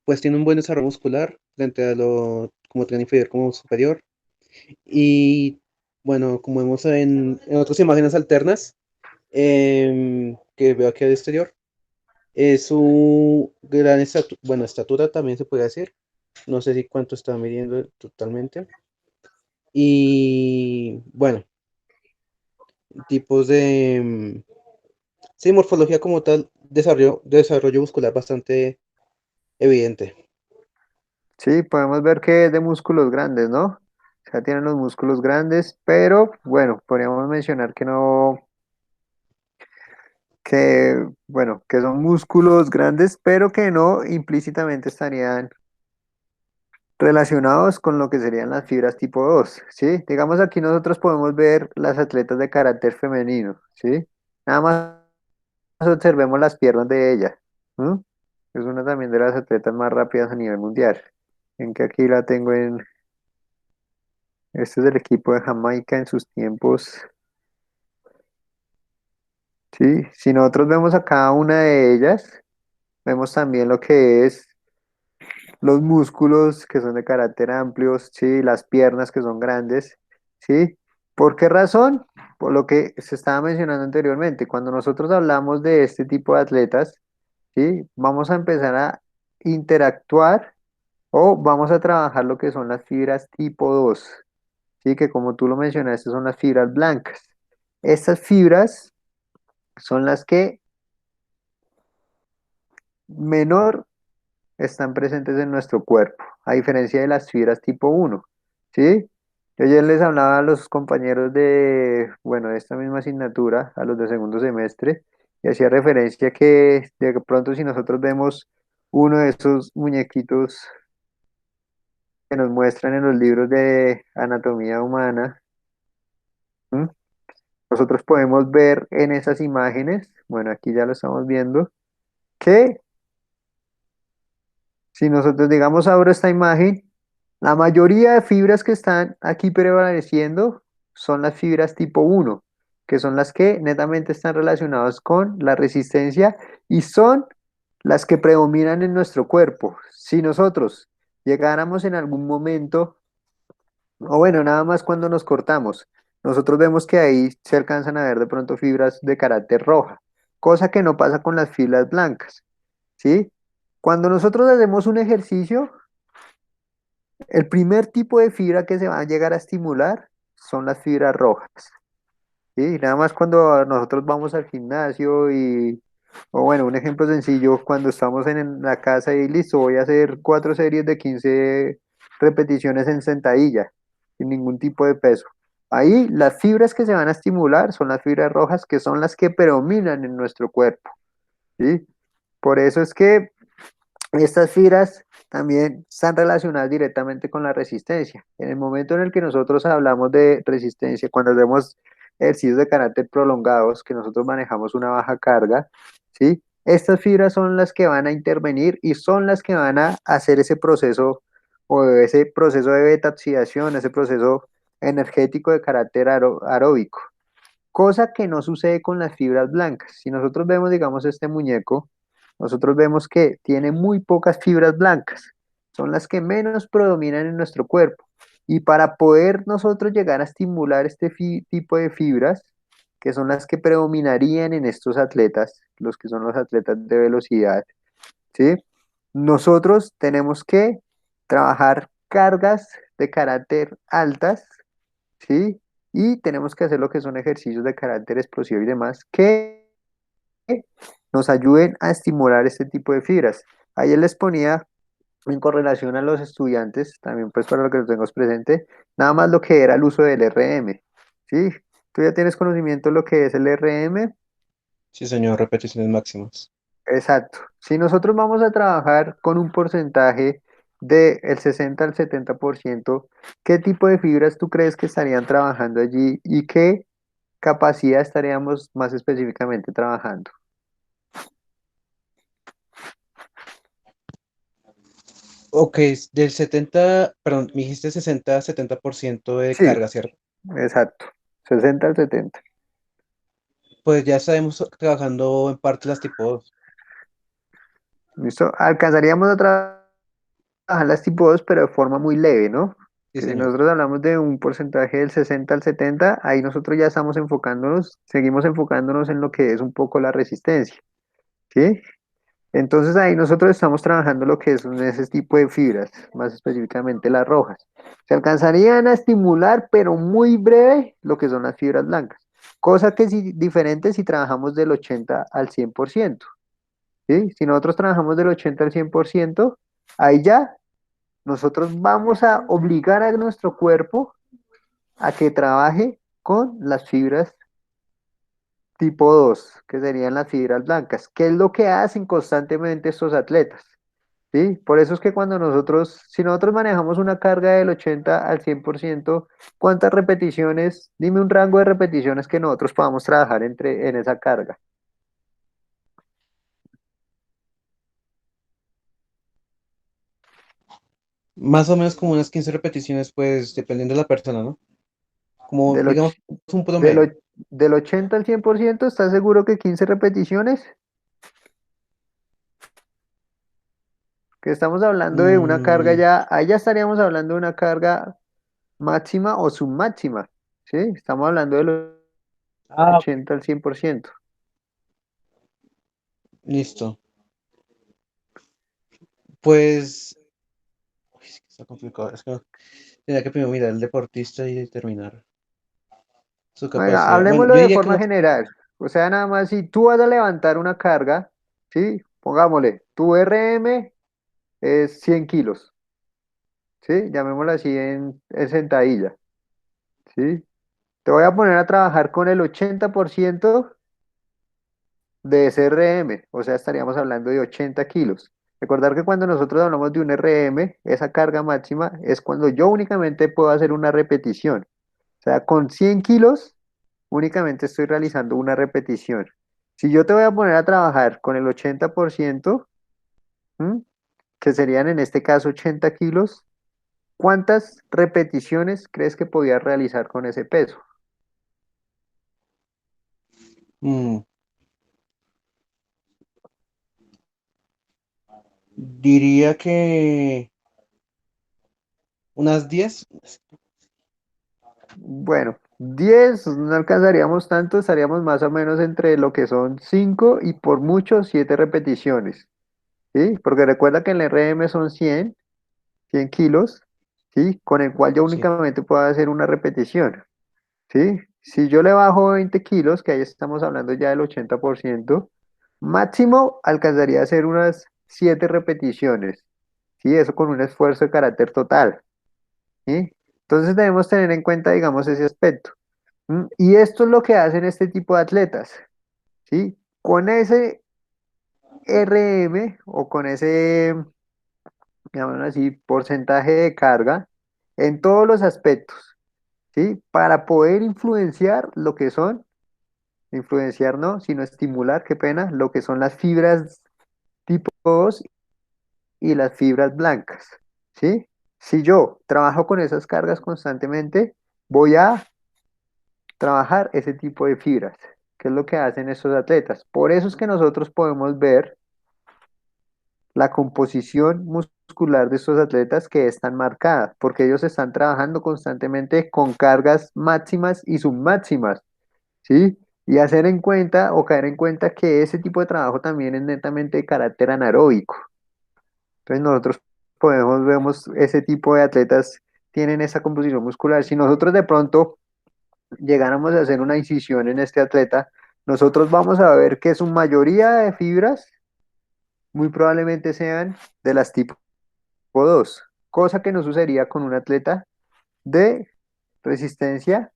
pues tiene un buen desarrollo muscular frente a lo como tren inferior como superior. Y bueno, como vemos en otras imágenes alternas que veo aquí al exterior, es su gran estatura, bueno, estatura también se puede decir. No sé si cuánto está midiendo totalmente. Y bueno, tipos de, sí, morfología como tal, desarrollo muscular bastante evidente. Sí, podemos ver que es de músculos grandes, ¿no? O sea, tienen los músculos grandes, pero bueno, podríamos mencionar que no, que, bueno, que son músculos grandes, pero que no implícitamente estarían relacionados con lo que serían las fibras tipo 2, ¿sí? Digamos aquí nosotros podemos ver las atletas de carácter femenino, ¿sí? Nada más observemos las piernas de ella, ¿m? Es una también de las atletas más rápidas a nivel mundial. En que aquí la tengo este es el equipo de Jamaica en sus tiempos, ¿sí? Si nosotros vemos a cada una de ellas, vemos también lo que es los músculos que son de carácter amplios, ¿sí? Las piernas que son grandes, ¿sí? ¿Por qué razón? Por lo que se estaba mencionando anteriormente. Cuando nosotros hablamos de este tipo de atletas, ¿sí? Vamos a empezar a interactuar o vamos a trabajar lo que son las fibras tipo 2, ¿sí? Que como tú lo mencionaste son las fibras blancas. Estas fibras son las que menor están presentes en nuestro cuerpo, a diferencia de las fibras tipo 1, ¿sí? Yo ayer les hablaba a los compañeros de, bueno, de esta misma asignatura, a los de segundo semestre, y hacía referencia que de pronto si nosotros vemos uno de esos muñequitos que nos muestran en los libros de anatomía humana, ¿m? Nosotros podemos ver en esas imágenes, bueno, aquí ya lo estamos viendo, que si nosotros, digamos, abro esta imagen, la mayoría de fibras que están aquí prevaleciendo son las fibras tipo 1, que son las que netamente están relacionadas con la resistencia y son las que predominan en nuestro cuerpo. Si nosotros llegáramos en algún momento, o bueno, nada más cuando nos cortamos, nosotros vemos que ahí se alcanzan a ver de pronto fibras de carácter roja, cosa que no pasa con las fibras blancas, ¿sí? Cuando nosotros hacemos un ejercicio, el primer tipo de fibra que se va a llegar a estimular son las fibras rojas, ¿sí? Nada más cuando nosotros vamos al gimnasio o bueno, un ejemplo sencillo, cuando estamos en la casa y listo, voy a hacer 4 series de 15 repeticiones en sentadilla, sin ningún tipo de peso. Ahí las fibras que se van a estimular son las fibras rojas, que son las que predominan en nuestro cuerpo, ¿sí? Por eso es que estas fibras también están relacionadas directamente con la resistencia. En el momento en el que nosotros hablamos de resistencia, cuando hacemos ejercicios de carácter prolongados, que nosotros manejamos una baja carga, ¿sí? Estas fibras son las que van a intervenir y son las que van a hacer ese proceso o ese proceso de beta oxidación, ese proceso energético de carácter aeróbico, cosa que no sucede con las fibras blancas. Si nosotros vemos, digamos, este muñeco, nosotros vemos que tiene muy pocas fibras blancas, son las que menos predominan en nuestro cuerpo. Y para poder nosotros llegar a estimular este tipo de fibras, que son las que predominarían en estos atletas, los que son los atletas de velocidad, ¿sí? Nosotros tenemos que trabajar cargas de carácter altas, ¿sí? Y tenemos que hacer lo que son ejercicios de carácter explosivo y demás que nos ayuden a estimular este tipo de fibras. Ayer les ponía en correlación a los estudiantes, también pues para lo que los tengo presente, nada más lo que era el uso del RM, ¿sí? ¿Tú ya tienes conocimiento de lo que es el RM? Sí, señor, repeticiones máximas. Exacto. Si nosotros vamos a trabajar con un porcentaje del 60 al 70%, ¿qué tipo de fibras tú crees que estarían trabajando allí y qué capacidad estaríamos más específicamente trabajando? Ok, del 70, perdón, me dijiste 60-70% de Sí, carga, ¿cierto? exacto. 60 al 70. Pues ya estamos trabajando en parte las tipo 2. ¿Listo? Alcanzaríamos a trabajar las tipo 2, pero de forma muy leve, ¿no? Sí, Que si señor. nosotros hablamos de un porcentaje del 60 al 70, ahí nosotros ya estamos enfocándonos, seguimos enfocándonos en lo que es un poco la resistencia, ¿sí? Entonces ahí nosotros estamos trabajando lo que son ese tipo de fibras, más específicamente las rojas. Se alcanzarían a estimular, pero muy breve, lo que son las fibras blancas. Cosa que es diferente si trabajamos del 80 al 100%. ¿Sí? Si nosotros trabajamos del 80 al 100%, ahí ya nosotros vamos a obligar a nuestro cuerpo a que trabaje con las fibras tipo 2, que serían las fibras blancas, que es lo que hacen constantemente estos atletas. ¿Sí? Por eso es que cuando nosotros, si nosotros manejamos una carga del 80 al 100%, ¿cuántas repeticiones? Dime un rango de repeticiones que nosotros podamos trabajar en esa carga. Más o menos como unas 15 repeticiones, pues dependiendo de la persona, ¿no? Como Del, och- digamos un del, promedio. och- del 80 al 100%, ¿estás seguro que 15 repeticiones? Que estamos hablando de una carga Mm, ya, ahí ya estaríamos hablando de una carga máxima o submáxima, ¿sí? Estamos hablando del ah, 80 al 100%. listo. Pues, uy, es que está complicado. Es que tenía que primero mirar el deportista y determinar su Venga, capacidad. Bueno, hablemoslo yo de diría que forma lo... general. O sea, nada más si tú vas a levantar una carga, ¿sí? Pongámosle, tu RM es 100 kilos, ¿sí? Llamémoslo así en sentadilla, ¿sí? Te voy a poner a trabajar con el 80% de ese RM, o sea, estaríamos hablando de 80 kilos. Recordar que cuando nosotros hablamos de un RM, esa carga máxima es cuando yo únicamente puedo hacer una repetición. O sea, con 100 kilos únicamente estoy realizando una repetición. Si yo te voy a poner a trabajar con el 80%, ¿m? Que serían en este caso 80 kilos, ¿cuántas repeticiones crees que podías realizar con ese peso? mm, diría que unas 10. Bueno, 10 no alcanzaríamos tanto, estaríamos más o menos entre lo que son 5 y por mucho 7 repeticiones, ¿sí? Porque recuerda que el RM son 100 kilos, ¿sí? Con el cual yo Sí. únicamente puedo hacer una repetición, ¿sí? Si yo le bajo 20 kilos, que ahí estamos hablando ya del 80%, máximo alcanzaría a hacer unas 7 repeticiones, ¿sí? Eso con un esfuerzo de carácter total, ¿sí? Entonces debemos tener en cuenta, digamos, ese aspecto. Y esto es lo que hacen este tipo de atletas, ¿sí? Con ese RM o con ese, digamos así, porcentaje de carga en todos los aspectos, ¿sí? Para poder influenciar lo que son, influenciar no, sino estimular, qué pena, lo que son las fibras tipo 2 y las fibras blancas, ¿sí? Si yo trabajo con esas cargas constantemente, voy a trabajar ese tipo de fibras, que es lo que hacen estos atletas. Por eso es que nosotros podemos ver la composición muscular de estos atletas que es tan marcada, porque ellos están trabajando constantemente con cargas máximas y submáximas, ¿sí? Y hacer en cuenta o caer en cuenta que ese tipo de trabajo también es netamente de carácter anaeróbico. Entonces nosotros vemos ese tipo de atletas tienen esa composición muscular. Si nosotros de pronto llegáramos a hacer una incisión en este atleta, nosotros vamos a ver que su mayoría de fibras muy probablemente sean de las tipo 2, cosa que no sucedería con un atleta de resistencia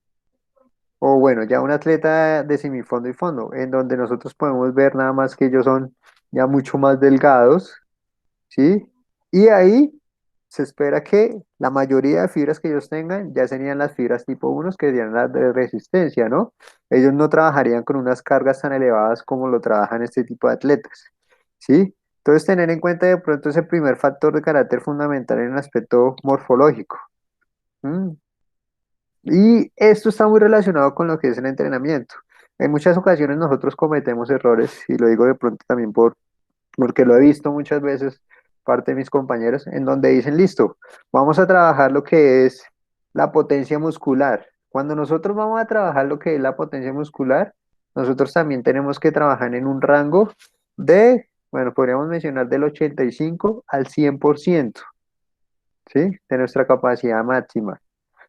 o bueno, ya un atleta de semifondo y fondo, en donde nosotros podemos ver nada más que ellos son ya mucho más delgados, ¿sí? Y ahí se espera que la mayoría de fibras que ellos tengan ya serían las fibras tipo 1, que serían las de resistencia, ¿no? Ellos no trabajarían con unas cargas tan elevadas como lo trabajan este tipo de atletas, ¿sí? Entonces, tener en cuenta de pronto ese primer factor de carácter fundamental en el aspecto morfológico. ¿M? Y esto está muy relacionado con lo que es el entrenamiento. En muchas ocasiones nosotros cometemos errores, y lo digo de pronto también porque lo he visto muchas veces parte de mis compañeros, en donde dicen, listo, vamos a trabajar lo que es la potencia muscular. Cuando nosotros vamos a trabajar lo que es la potencia muscular, nosotros también tenemos que trabajar en un rango de bueno, podríamos mencionar del 85 al 100%, ¿sí? De nuestra capacidad máxima.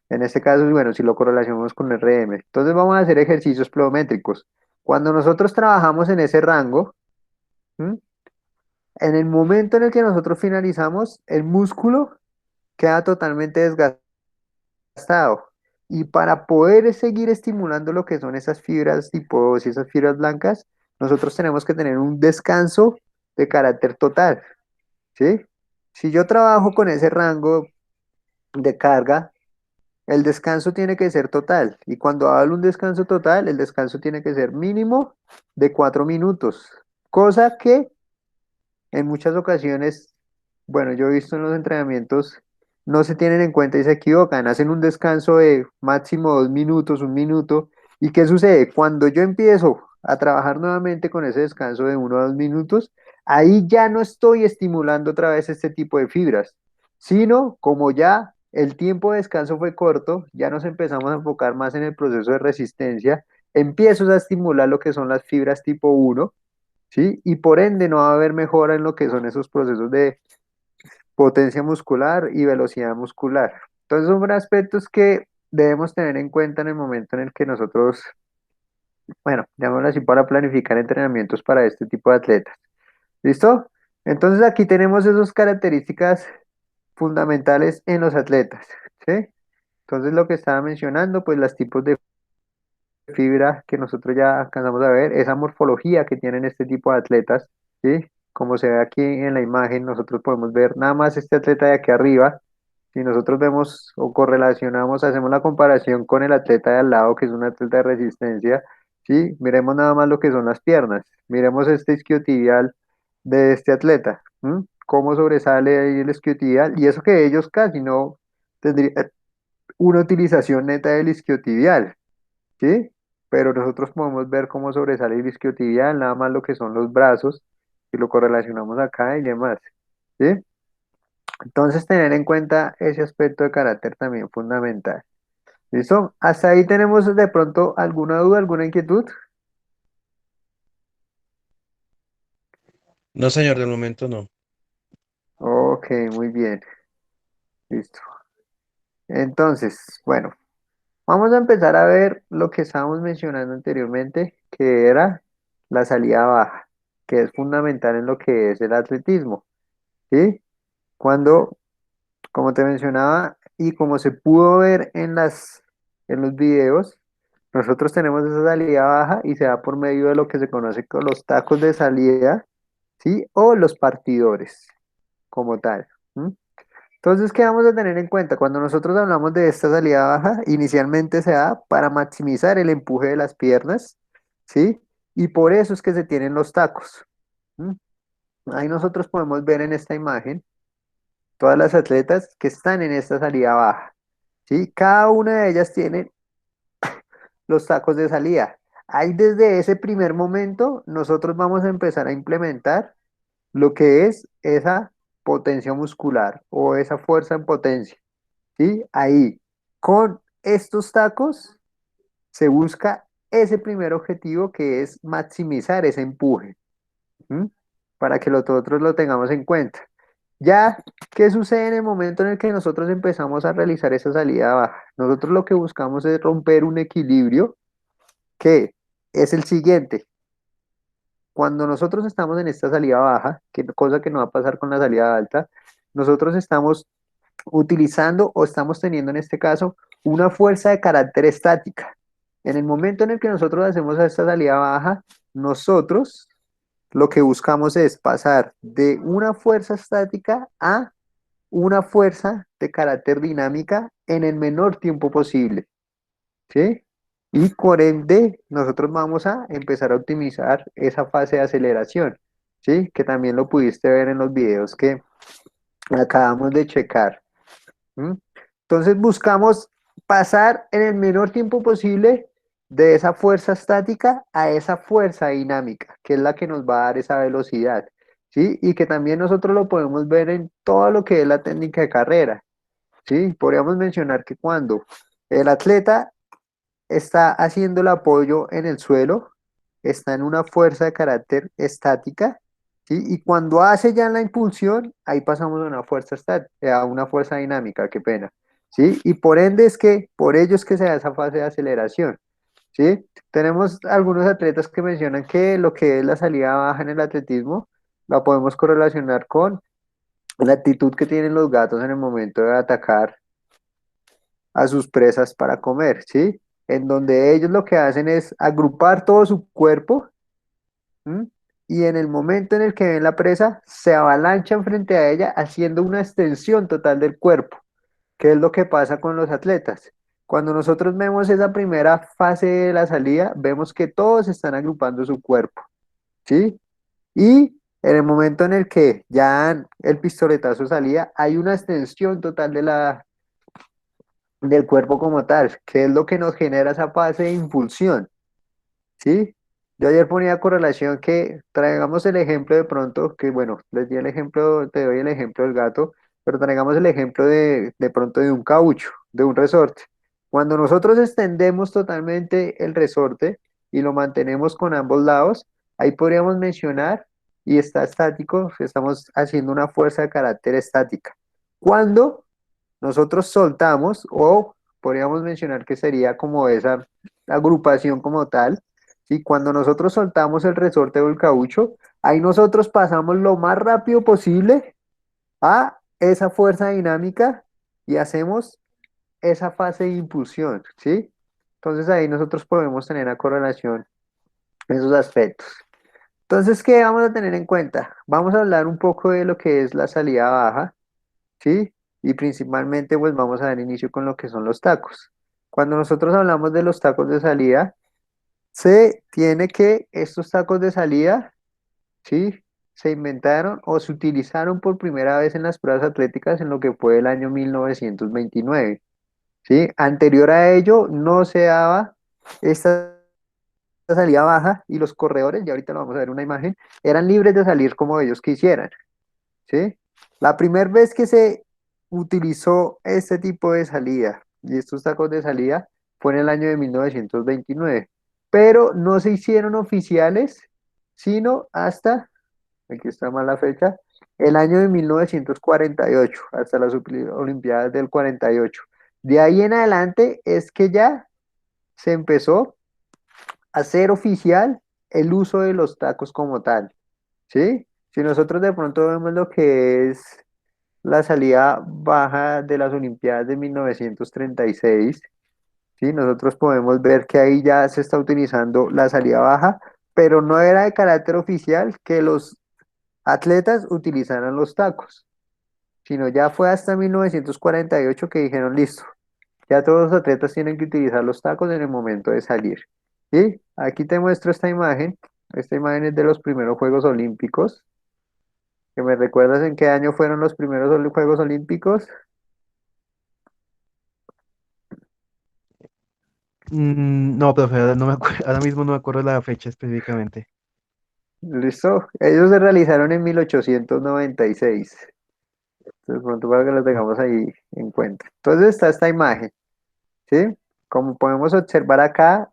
En este caso, bueno, si lo correlacionamos con RM. Entonces vamos a hacer ejercicios pliométricos. Cuando nosotros trabajamos en ese rango, ¿m? En el momento en el que nosotros finalizamos, el músculo queda totalmente desgastado. Y para poder seguir estimulando lo que son esas fibras tipo y esas fibras blancas, nosotros tenemos que tener un descanso de carácter total, ¿sí? Si yo trabajo con ese rango de carga, el descanso tiene que ser total. Y cuando hablo un descanso total, el descanso tiene que ser mínimo de 4 minutos. Cosa que en muchas ocasiones, bueno, yo he visto en los entrenamientos, no se tienen en cuenta y se equivocan. Hacen un descanso de máximo 2 minutos, 1 minuto. ¿Y qué sucede? Cuando yo empiezo a trabajar nuevamente con ese descanso de 1 a 2 minutos, ahí ya no estoy estimulando otra vez este tipo de fibras, sino como ya el tiempo de descanso fue corto, ya nos empezamos a enfocar más en el proceso de resistencia, empiezo a estimular lo que son las fibras tipo 1. ¿Sí? Y por ende no va a haber mejora en lo que son esos procesos de potencia muscular y velocidad muscular. Entonces son aspectos que debemos tener en cuenta en el momento en el que nosotros, bueno, llamémoslo así para planificar entrenamientos para este tipo de atletas. ¿Listo? Entonces aquí tenemos esas características fundamentales en los atletas, ¿sí? Entonces lo que estaba mencionando, pues los tipos de fibra que nosotros ya alcanzamos a ver, esa morfología que tienen este tipo de atletas, ¿sí? Como se ve aquí en la imagen, nosotros podemos ver nada más este atleta de aquí arriba. Si nosotros vemos o correlacionamos, hacemos la comparación con el atleta de al lado, que es un atleta de resistencia, ¿sí? Miremos nada más lo que son las piernas. Miremos este isquiotibial de este atleta, ¿m? Cómo sobresale ahí el isquiotibial, y eso que ellos casi no tendrían una utilización neta del isquiotibial. ¿Sí? Pero nosotros podemos ver cómo sobresale el isquiotibial, nada más lo que son los brazos, y lo correlacionamos acá y demás, ¿sí? Entonces, tener en cuenta ese aspecto de carácter también fundamental. ¿Listo? Hasta ahí tenemos de pronto alguna duda, alguna inquietud. No, señor, del momento no. Ok, muy bien, listo. Entonces, bueno, vamos a empezar a ver lo que estábamos mencionando anteriormente, que era la salida baja, que es fundamental en lo que es el atletismo, ¿sí? Cuando, como te mencionaba, y como se pudo ver en los videos, nosotros tenemos esa salida baja y se da por medio de lo que se conoce como los tacos de salida, ¿sí? O los partidores, como tal. ¿M? Entonces, ¿qué vamos a tener en cuenta? Cuando nosotros hablamos de esta salida baja, inicialmente se da para maximizar el empuje de las piernas, ¿sí? Y por eso es que se tienen los tacos. ¿M? Ahí nosotros podemos ver en esta imagen todas las atletas que están en esta salida baja, ¿sí? Cada una de ellas tiene los tacos de salida. Ahí desde ese primer momento nosotros vamos a empezar a implementar lo que es esa potencia muscular o esa fuerza en potencia, ¿sí? Ahí, con estos tacos se busca ese primer objetivo que es maximizar ese empuje. ¿M? Para que nosotros lo tengamos en cuenta. Ya, ¿qué sucede en el momento en el que nosotros empezamos a realizar esa salida baja? Nosotros lo que buscamos es romper un equilibrio que es el siguiente. Cuando nosotros estamos en esta salida baja, que cosa que no va a pasar con la salida alta, nosotros estamos utilizando o estamos teniendo en este caso una fuerza de carácter estática. En el momento en el que nosotros hacemos esta salida baja, nosotros lo que buscamos es pasar de una fuerza estática a una fuerza de carácter dinámica en el menor tiempo posible, ¿sí? Y por ende, nosotros vamos a empezar a optimizar esa fase de aceleración, ¿sí? Que también lo pudiste ver en los videos que acabamos de checar. ¿M? Entonces buscamos pasar en el menor tiempo posible de esa fuerza estática a esa fuerza dinámica, que es la que nos va a dar esa velocidad, ¿sí? Y que también nosotros lo podemos ver en todo lo que es la técnica de carrera, ¿sí? Podríamos mencionar que cuando el atleta está haciendo el apoyo en el suelo, está en una fuerza de carácter estática, ¿sí? Y cuando hace ya la impulsión, ahí pasamos a una fuerza a una fuerza dinámica, qué pena, ¿sí? Y por ende es que, por ello es que se da esa fase de aceleración, ¿sí? Tenemos algunos atletas que mencionan que lo que es la salida baja en el atletismo, la podemos correlacionar con la actitud que tienen los gatos en el momento de atacar a sus presas para comer, ¿sí? En donde ellos lo que hacen es agrupar todo su cuerpo. ¿Mm? Y en el momento en el que ven la presa, se avalanchan frente a ella haciendo una extensión total del cuerpo, que es lo que pasa con los atletas. Cuando nosotros vemos esa primera fase de la salida, vemos que todos están agrupando su cuerpo, ¿sí? Y en el momento en el que ya el pistoletazo salía, hay una extensión total del cuerpo como tal, que es lo que nos genera esa fase de impulsión. Sí, yo ayer ponía correlación que traigamos el ejemplo de pronto, que bueno, les di el ejemplo, te doy el ejemplo del gato, pero traigamos el ejemplo de pronto de un caucho, de un resorte. Cuando nosotros extendemos totalmente el resorte y lo mantenemos con ambos lados, ahí podríamos mencionar, y está estático, estamos haciendo una fuerza de carácter estática. Cuando nosotros soltamos, o podríamos mencionar que sería como esa agrupación como tal, ¿sí? Cuando nosotros soltamos el resorte o el caucho, ahí nosotros pasamos lo más rápido posible a esa fuerza dinámica y hacemos esa fase de impulsión, ¿sí? Entonces ahí nosotros podemos tener a correlación esos aspectos. Entonces, ¿qué vamos a tener en cuenta? Vamos a hablar un poco de lo que es la salida baja, ¿sí? Y principalmente pues vamos a dar inicio con lo que son los tacos. Cuando nosotros hablamos de los tacos de salida, se tiene que estos tacos de salida, ¿sí? Se inventaron o se utilizaron por primera vez en las pruebas atléticas en lo que fue el año 1929, ¿sí? Anterior a ello no se daba esta salida baja y los corredores, ya ahorita lo vamos a ver en una imagen, eran libres de salir como ellos quisieran. ¿Sí? La primera vez que se utilizó este tipo de salida y estos tacos de salida fue en el año de 1929, pero no se hicieron oficiales, sino hasta, aquí está mal la fecha, el año de 1948, hasta las Olimpiadas del 48. De ahí en adelante es que ya se empezó a hacer oficial el uso de los tacos como tal, ¿sí? Si nosotros de pronto vemos lo que es la salida baja de las Olimpiadas de 1936, ¿sí? Nosotros podemos ver que ahí ya se está utilizando la salida baja, pero no era de carácter oficial que los atletas utilizaran los tacos, sino ya fue hasta 1948 que dijeron, listo, ya todos los atletas tienen que utilizar los tacos en el momento de salir. ¿Sí? Aquí te muestro esta imagen es de los primeros Juegos Olímpicos, que me recuerdas en qué año fueron los primeros Juegos Olímpicos. No, profe, ahora, no me ahora mismo no me acuerdo la fecha específicamente. ¿Listo? Ellos se realizaron en 1896. Entonces, pronto para que lo tengamos ahí en cuenta. Entonces está esta imagen, ¿sí? Como podemos observar acá,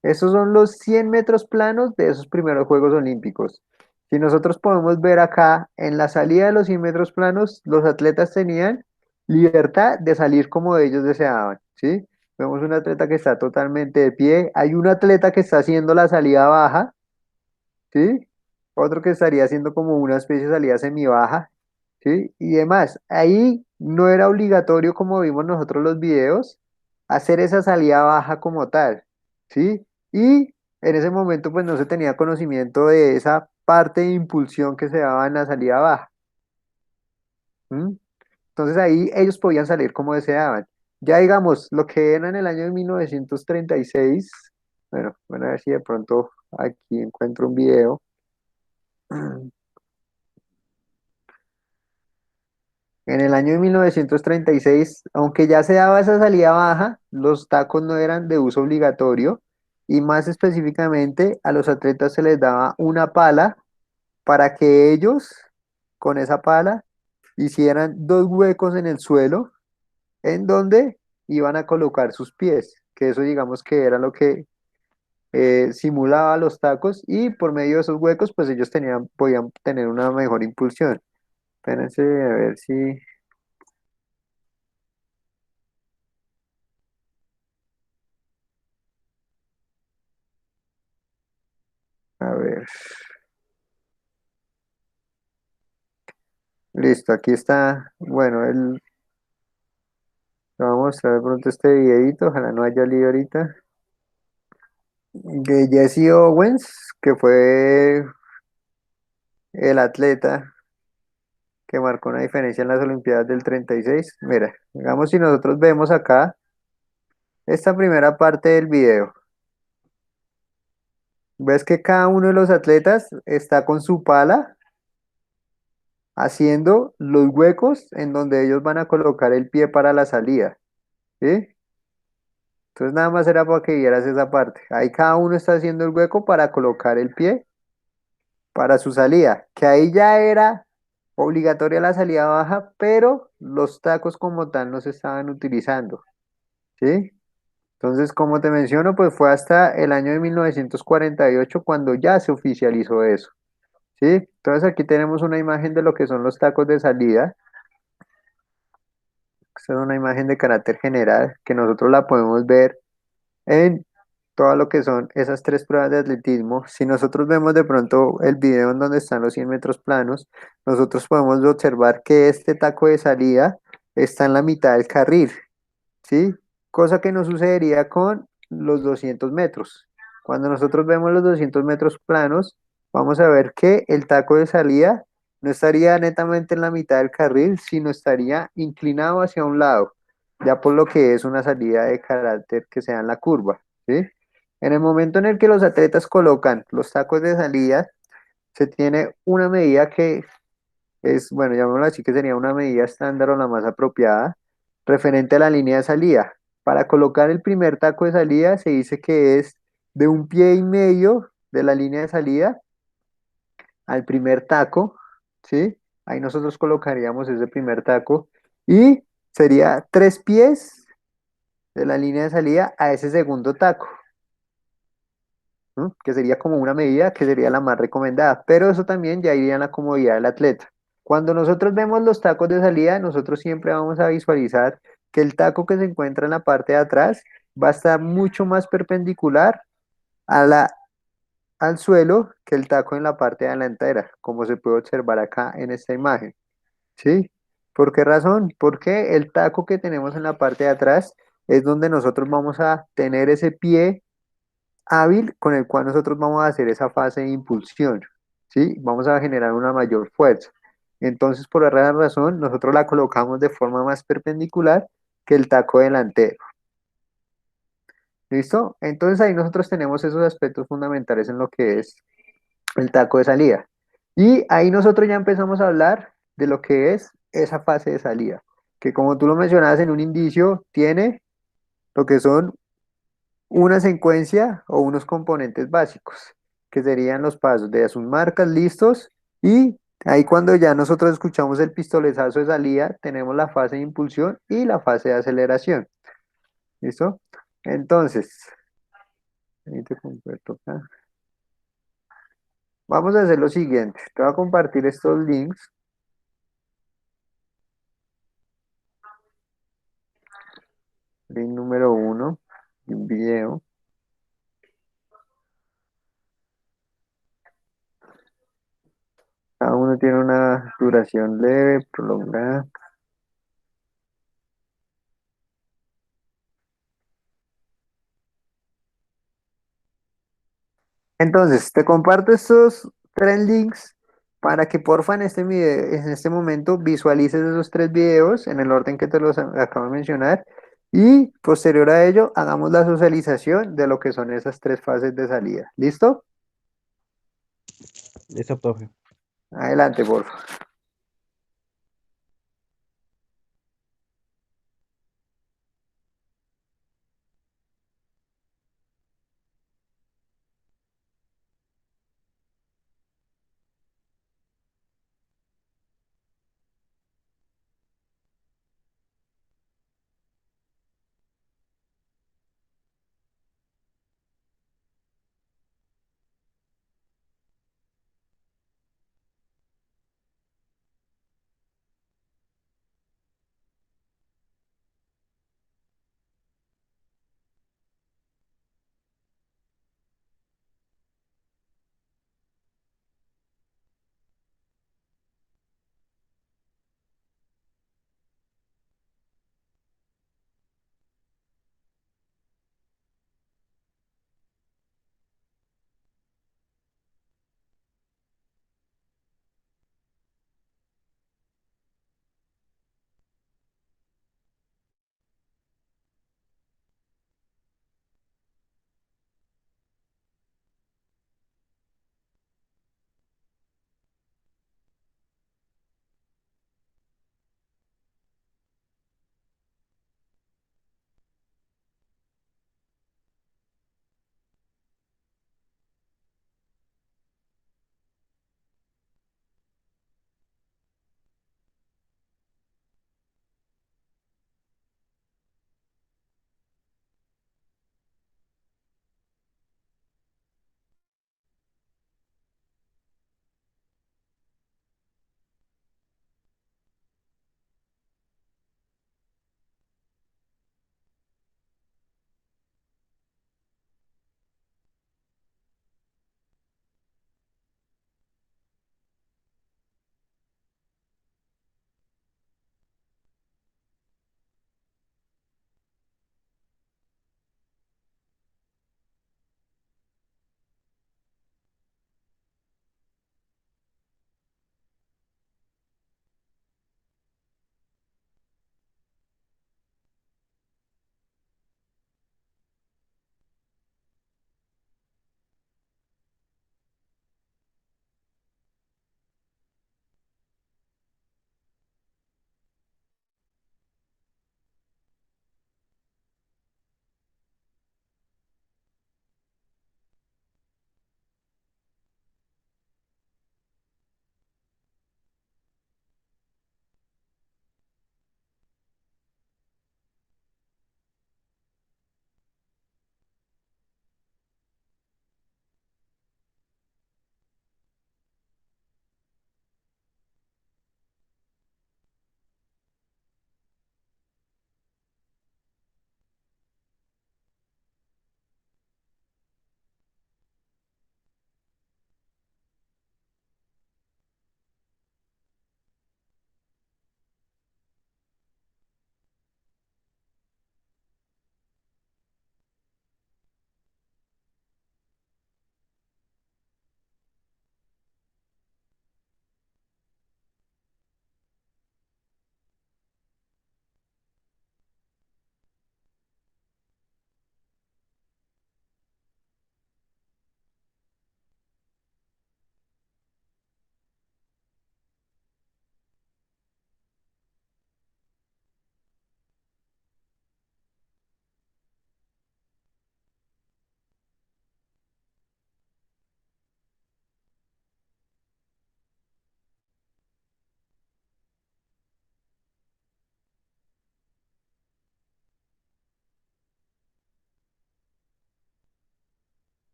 estos son los 100 metros planos de esos primeros Juegos Olímpicos. Si nosotros podemos ver acá, en la salida de los 100 metros planos, los atletas tenían libertad de salir como ellos deseaban, ¿sí? Vemos un atleta que está totalmente de pie, hay un atleta que está haciendo la salida baja, ¿sí? Otro que estaría haciendo como una especie de salida semibaja, ¿sí? Y demás. Ahí no era obligatorio, como vimos nosotros los videos, hacer esa salida baja como tal, ¿sí? Y en ese momento pues no se tenía conocimiento de esa parte de impulsión que se daba en la salida baja. ¿M? Entonces ahí ellos podían salir como deseaban. Ya digamos, lo que era en el año de 1936, bueno, a ver si de pronto aquí encuentro un video. En el año de 1936, aunque ya se daba esa salida baja, los tacos no eran de uso obligatorio y más específicamente a los atletas se les daba una pala para que ellos con esa pala hicieran dos huecos en el suelo en donde iban a colocar sus pies, que eso digamos que era lo que simulaba los tacos y por medio de esos huecos, pues ellos podían tener una mejor impulsión. Espérense a ver si, a ver, listo, aquí está, bueno, vamos a mostrar de pronto este videito, ojalá no haya lío ahorita, de Jesse Owens, que fue el atleta que marcó una diferencia en las Olimpiadas del 36. Mira, digamos si nosotros vemos acá esta primera parte del video, ves que cada uno de los atletas está con su pala haciendo los huecos en donde ellos van a colocar el pie para la salida, ¿sí? Entonces nada más era para que vieras esa parte. Ahí cada uno está haciendo el hueco para colocar el pie para su salida, que ahí ya era obligatoria la salida baja, pero los tacos como tal no se estaban utilizando, ¿sí? Entonces, como te menciono, pues fue hasta el año de 1948 cuando ya se oficializó eso, ¿sí? Entonces aquí tenemos una imagen de lo que son los tacos de salida. Esta es una imagen de carácter general que nosotros la podemos ver en todo lo que son esas tres pruebas de atletismo. Si nosotros vemos de pronto el video en donde están los 100 metros planos, nosotros podemos observar que este taco de salida está en la mitad del carril, ¿sí? Cosa que no sucedería con los 200 metros. Cuando nosotros vemos los 200 metros planos, vamos a ver que el taco de salida no estaría netamente en la mitad del carril, sino estaría inclinado hacia un lado, ya por lo que es una salida de carácter que sea en la curva, ¿sí? En el momento en el que los atletas colocan los tacos de salida, se tiene una medida que es, bueno, llamémoslo así, que sería una medida estándar o la más apropiada, referente a la línea de salida. Para colocar el primer taco de salida se dice que es de un pie y medio de la línea de salida al primer taco, ¿sí? Ahí nosotros colocaríamos ese primer taco y sería 3 pies de la línea de salida a ese segundo taco, ¿no? Que sería como una medida que sería la más recomendada, pero eso también ya iría en la comodidad del atleta. Cuando nosotros vemos los tacos de salida, nosotros siempre vamos a visualizar que el taco que se encuentra en la parte de atrás va a estar mucho más perpendicular a al suelo que el taco en la parte delantera, como se puede observar acá en esta imagen, ¿sí? ¿Por qué razón? Porque el taco que tenemos en la parte de atrás es donde nosotros vamos a tener ese pie hábil con el cual nosotros vamos a hacer esa fase de impulsión, ¿sí? Vamos a generar una mayor fuerza. Entonces, por esa razón, nosotros la colocamos de forma más perpendicular que el taco delantero. ¿Listo? Entonces ahí nosotros tenemos esos aspectos fundamentales en lo que es el taco de salida. Y ahí nosotros ya empezamos a hablar de lo que es esa fase de salida, que como tú lo mencionabas en un indicio, tiene lo que son una secuencia o unos componentes básicos, que serían los pasos de sus marcas listos y ahí cuando ya nosotros escuchamos el pistoletazo de salida, tenemos la fase de impulsión y la fase de aceleración. ¿Listo? Entonces, ahí te comparto acá. Vamos a hacer lo siguiente. Te voy a compartir estos links. Link número uno, de un video. Cada uno tiene una duración leve, prolongada. Entonces, te comparto estos 3 links para que porfa en este momento visualices esos 3 videos en el orden que te los acabo de mencionar y posterior a ello hagamos la socialización de lo que son esas 3 fases de salida. ¿Listo? Listo, profe. Adelante, porfa.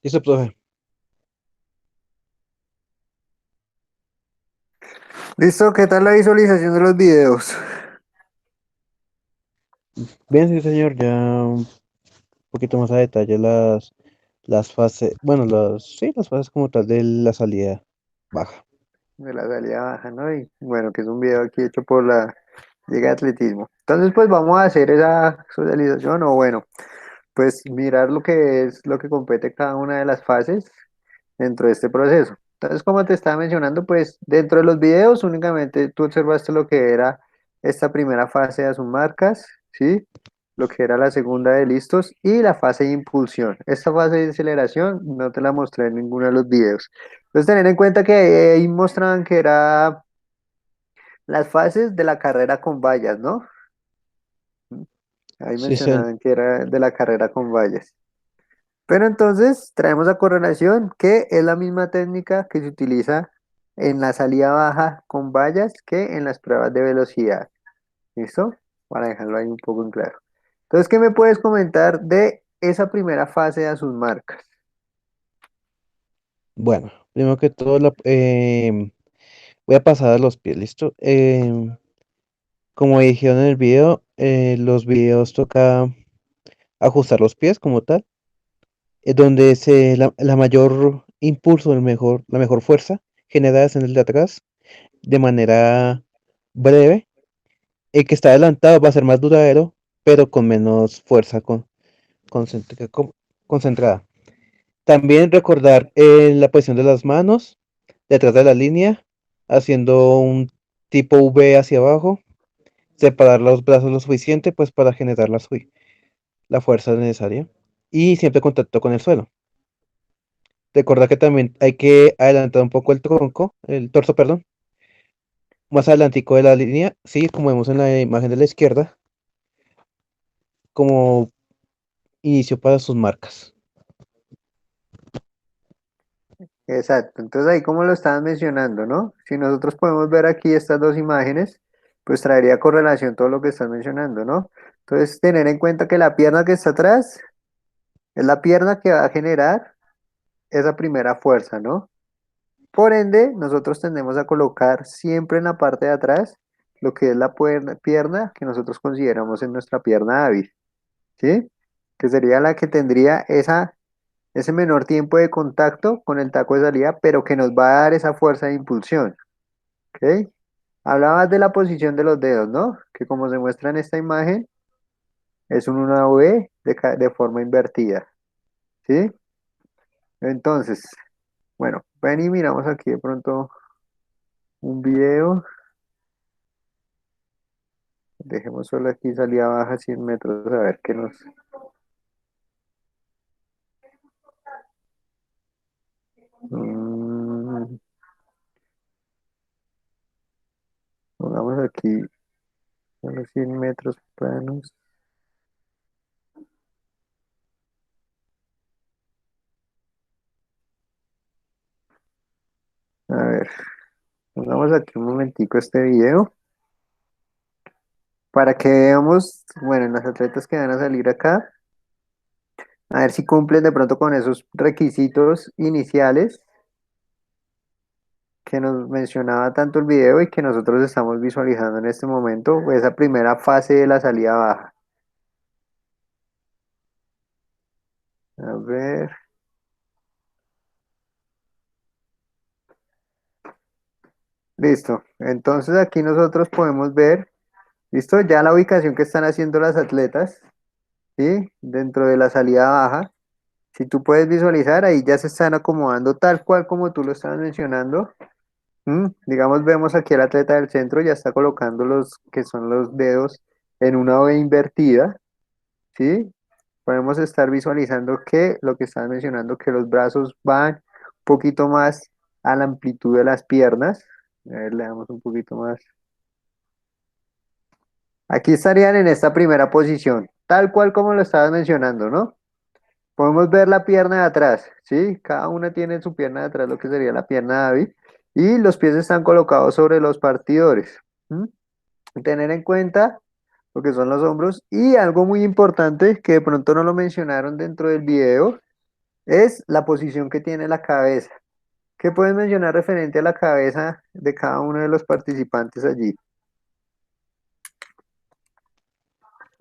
Listo, profe. ¿Listo? ¿Qué tal la visualización de los videos? Bien, sí, señor, ya un poquito más a detalle las fases, bueno, sí, las fases como tal de la salida baja. De la salida baja, ¿no? Y bueno, que es un video aquí hecho por la Liga de Atletismo. Entonces, pues vamos a hacer esa socialización o bueno, pues mirar lo que es lo que compete cada una de las fases dentro de este proceso. Entonces, como te estaba mencionando, pues dentro de los videos únicamente tú observaste lo que era esta primera fase de marcas, ¿sí? Lo que era la segunda de listos y la fase de impulsión. Esta fase de aceleración no te la mostré en ninguno de los videos. Entonces, tener en cuenta que ahí mostraban que era las fases de la carrera con vallas, ¿no? Ahí Sí, sí, mencionaban que era de la carrera con vallas. Pero entonces traemos a correlación que es la misma técnica que se utiliza en la salida baja con vallas que en las pruebas de velocidad. ¿Listo? Para dejarlo ahí un poco en claro. Entonces, ¿qué me puedes comentar de esa primera fase de sus marcas? bueno, primero que todo voy a pasar a los pies, ¿listo? Como dijeron en el video, los videos toca ajustar los pies como tal, donde la mayor impulso, la mejor fuerza generada es en el de atrás de manera breve. El que está adelantado va a ser más duradero, pero con menos fuerza concentrada. También recordar la posición de las manos detrás de la línea, haciendo un tipo V hacia abajo, separar los brazos lo suficiente pues para generar la fuerza necesaria y siempre contacto con el suelo. Recordar que también hay que adelantar un poco el torso, perdón, más adelantico de la línea, sí, como vemos en la imagen de la izquierda, como inicio para sus marcas. Exacto, entonces ahí como lo estaban mencionando, ¿no? Si nosotros podemos ver aquí estas dos imágenes, pues traería correlación todo lo que están mencionando, ¿no? Entonces, tener en cuenta que la pierna que está atrás es la pierna que va a generar esa primera fuerza, ¿no? Por ende, nosotros tendemos a colocar siempre en la parte de atrás lo que es la pierna que nosotros consideramos en nuestra pierna hábil, ¿sí? Que sería la que tendría ese menor tiempo de contacto con el taco de salida, pero que nos va a dar esa fuerza de impulsión, ¿ok? Hablabas de la posición de los dedos, ¿no? Que como se muestra en esta imagen, es una V de forma invertida, ¿sí? Entonces, bueno, ven y miramos aquí de pronto un video. Dejemos solo aquí salida baja 100 metros a ver qué nos... Mm, pongamos aquí solo 100 metros planos. A ver, pongamos aquí un momentico este video para que veamos, bueno, los atletas que van a salir acá, a ver si cumplen de pronto con esos requisitos iniciales que nos mencionaba tanto el video y que nosotros estamos visualizando en este momento, esa primera fase de la salida baja. A ver, listo. Entonces aquí nosotros podemos ver, listo, ya la ubicación que están haciendo las atletas, ¿sí? Dentro de la salida baja. Si tú puedes visualizar, ahí ya se están acomodando tal cual como tú lo estabas mencionando. Digamos, vemos aquí el atleta del centro, ya está colocando los que son los dedos en una V invertida, ¿sí? Podemos estar visualizando que lo que estás mencionando, que los brazos van un poquito más a la amplitud de las piernas. A ver, le damos un poquito más. Aquí estarían en esta primera posición, tal cual como lo estabas mencionando, ¿no? Podemos ver la pierna de atrás, ¿sí? Cada una tiene su pierna de atrás, lo que sería la pierna de David, y los pies están colocados sobre los partidores. ¿M? Tener en cuenta lo que son los hombros y algo muy importante que de pronto no lo mencionaron dentro del video es la posición que tiene la cabeza. ¿Qué puedes mencionar referente a la cabeza de cada uno de los participantes allí?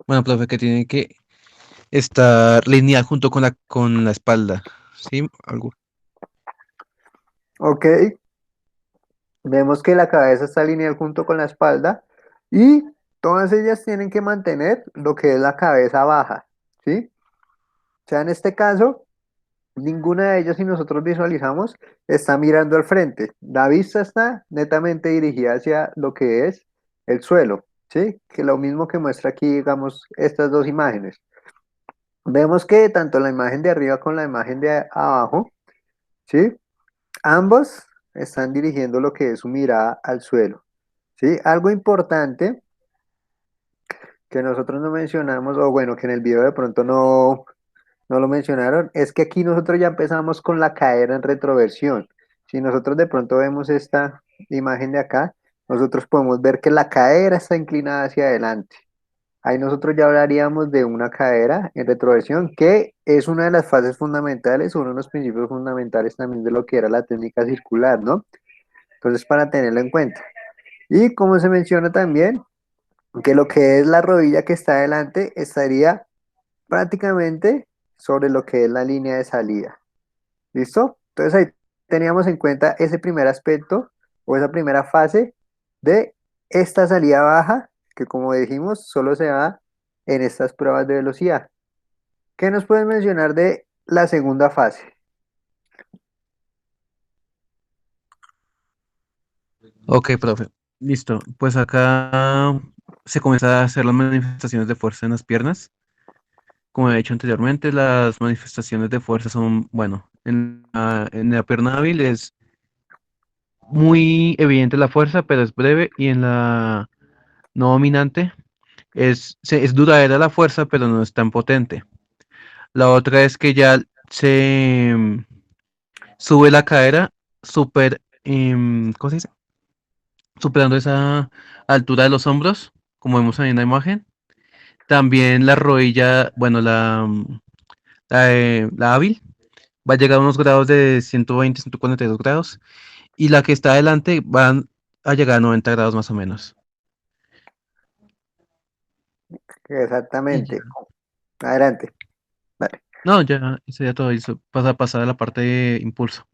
Bueno, profe, que tiene que estar lineal junto con la espalda. ¿Sí? Algo. Ok, vemos que la cabeza está lineal junto con la espalda y todas ellas tienen que mantener lo que es la cabeza baja, ¿sí? O sea, en este caso, ninguna de ellas, si nosotros visualizamos, está mirando al frente. La vista está netamente dirigida hacia lo que es el suelo, ¿sí? Que lo mismo que muestra aquí, digamos, estas dos imágenes. Vemos que tanto la imagen de arriba con la imagen de abajo, ¿sí? Ambos están dirigiendo lo que es su mirada al suelo, ¿sí? Algo importante que nosotros no mencionamos, o bueno, que en el video de pronto no lo mencionaron, es que aquí nosotros ya empezamos con la cadera en retroversión. Si nosotros de pronto vemos esta imagen de acá, nosotros podemos ver que la cadera está inclinada hacia adelante. Ahí nosotros ya hablaríamos de una cadera en retroversión, que es una de las fases fundamentales, uno de los principios fundamentales también de lo que era la técnica circular, ¿no? Entonces, para tenerlo en cuenta. Y como se menciona también, que lo que es la rodilla que está adelante estaría prácticamente sobre lo que es la línea de salida. ¿Listo? Entonces ahí teníamos en cuenta ese primer aspecto o esa primera fase de esta salida baja, que como dijimos, solo se da en estas pruebas de velocidad. ¿Qué nos pueden mencionar de la segunda fase? Ok, profe. Listo. Pues acá se comienza a hacer las manifestaciones de fuerza en las piernas. Como he dicho anteriormente, las manifestaciones de fuerza son, bueno, en la pierna hábil es muy evidente la fuerza, pero es breve, y en la no dominante es duradera la fuerza, pero no es tan potente. La otra es que ya se sube la cadera super, ¿cómo se dice? Superando esa altura de los hombros, como vemos ahí en la imagen. También la rodilla, bueno, la hábil va a llegar a unos grados de 120, 142 grados, y la que está adelante va a llegar a 90 grados más o menos. Y Exactamente. ya. Adelante. Vale. No, ya, eso ya todo eso pasa a pasar a la parte de impulso.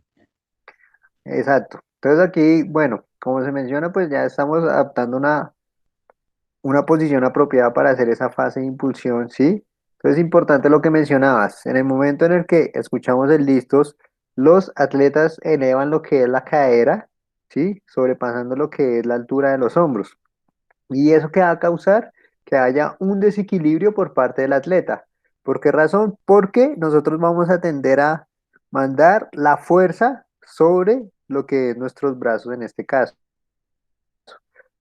Exacto. Entonces aquí, bueno, como se menciona, pues ya estamos adaptando una posición apropiada para hacer esa fase de impulsión, ¿sí? Entonces es importante lo que mencionabas. En el momento en el que escuchamos el listos, los atletas elevan lo que es la cadera, ¿sí? Sobrepasando lo que es la altura de los hombros. ¿Y eso qué va a causar? Que haya un desequilibrio por parte del atleta. ¿Por qué razón? Porque nosotros vamos a tender a mandar la fuerza sobre lo que es nuestros brazos en este caso.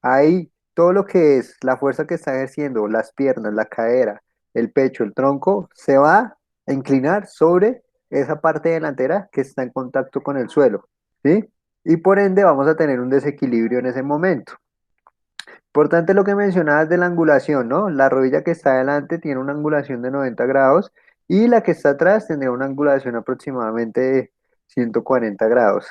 Ahí todo lo que es la fuerza que está ejerciendo las piernas, la cadera, el pecho, el tronco, se va a inclinar sobre esa parte delantera que está en contacto con el suelo, ¿sí? Y por ende vamos a tener un desequilibrio en ese momento. Importante lo que mencionabas de la angulación, ¿no? La rodilla que está adelante tiene una angulación de 90 grados y la que está atrás tendría una angulación aproximadamente de 140 grados.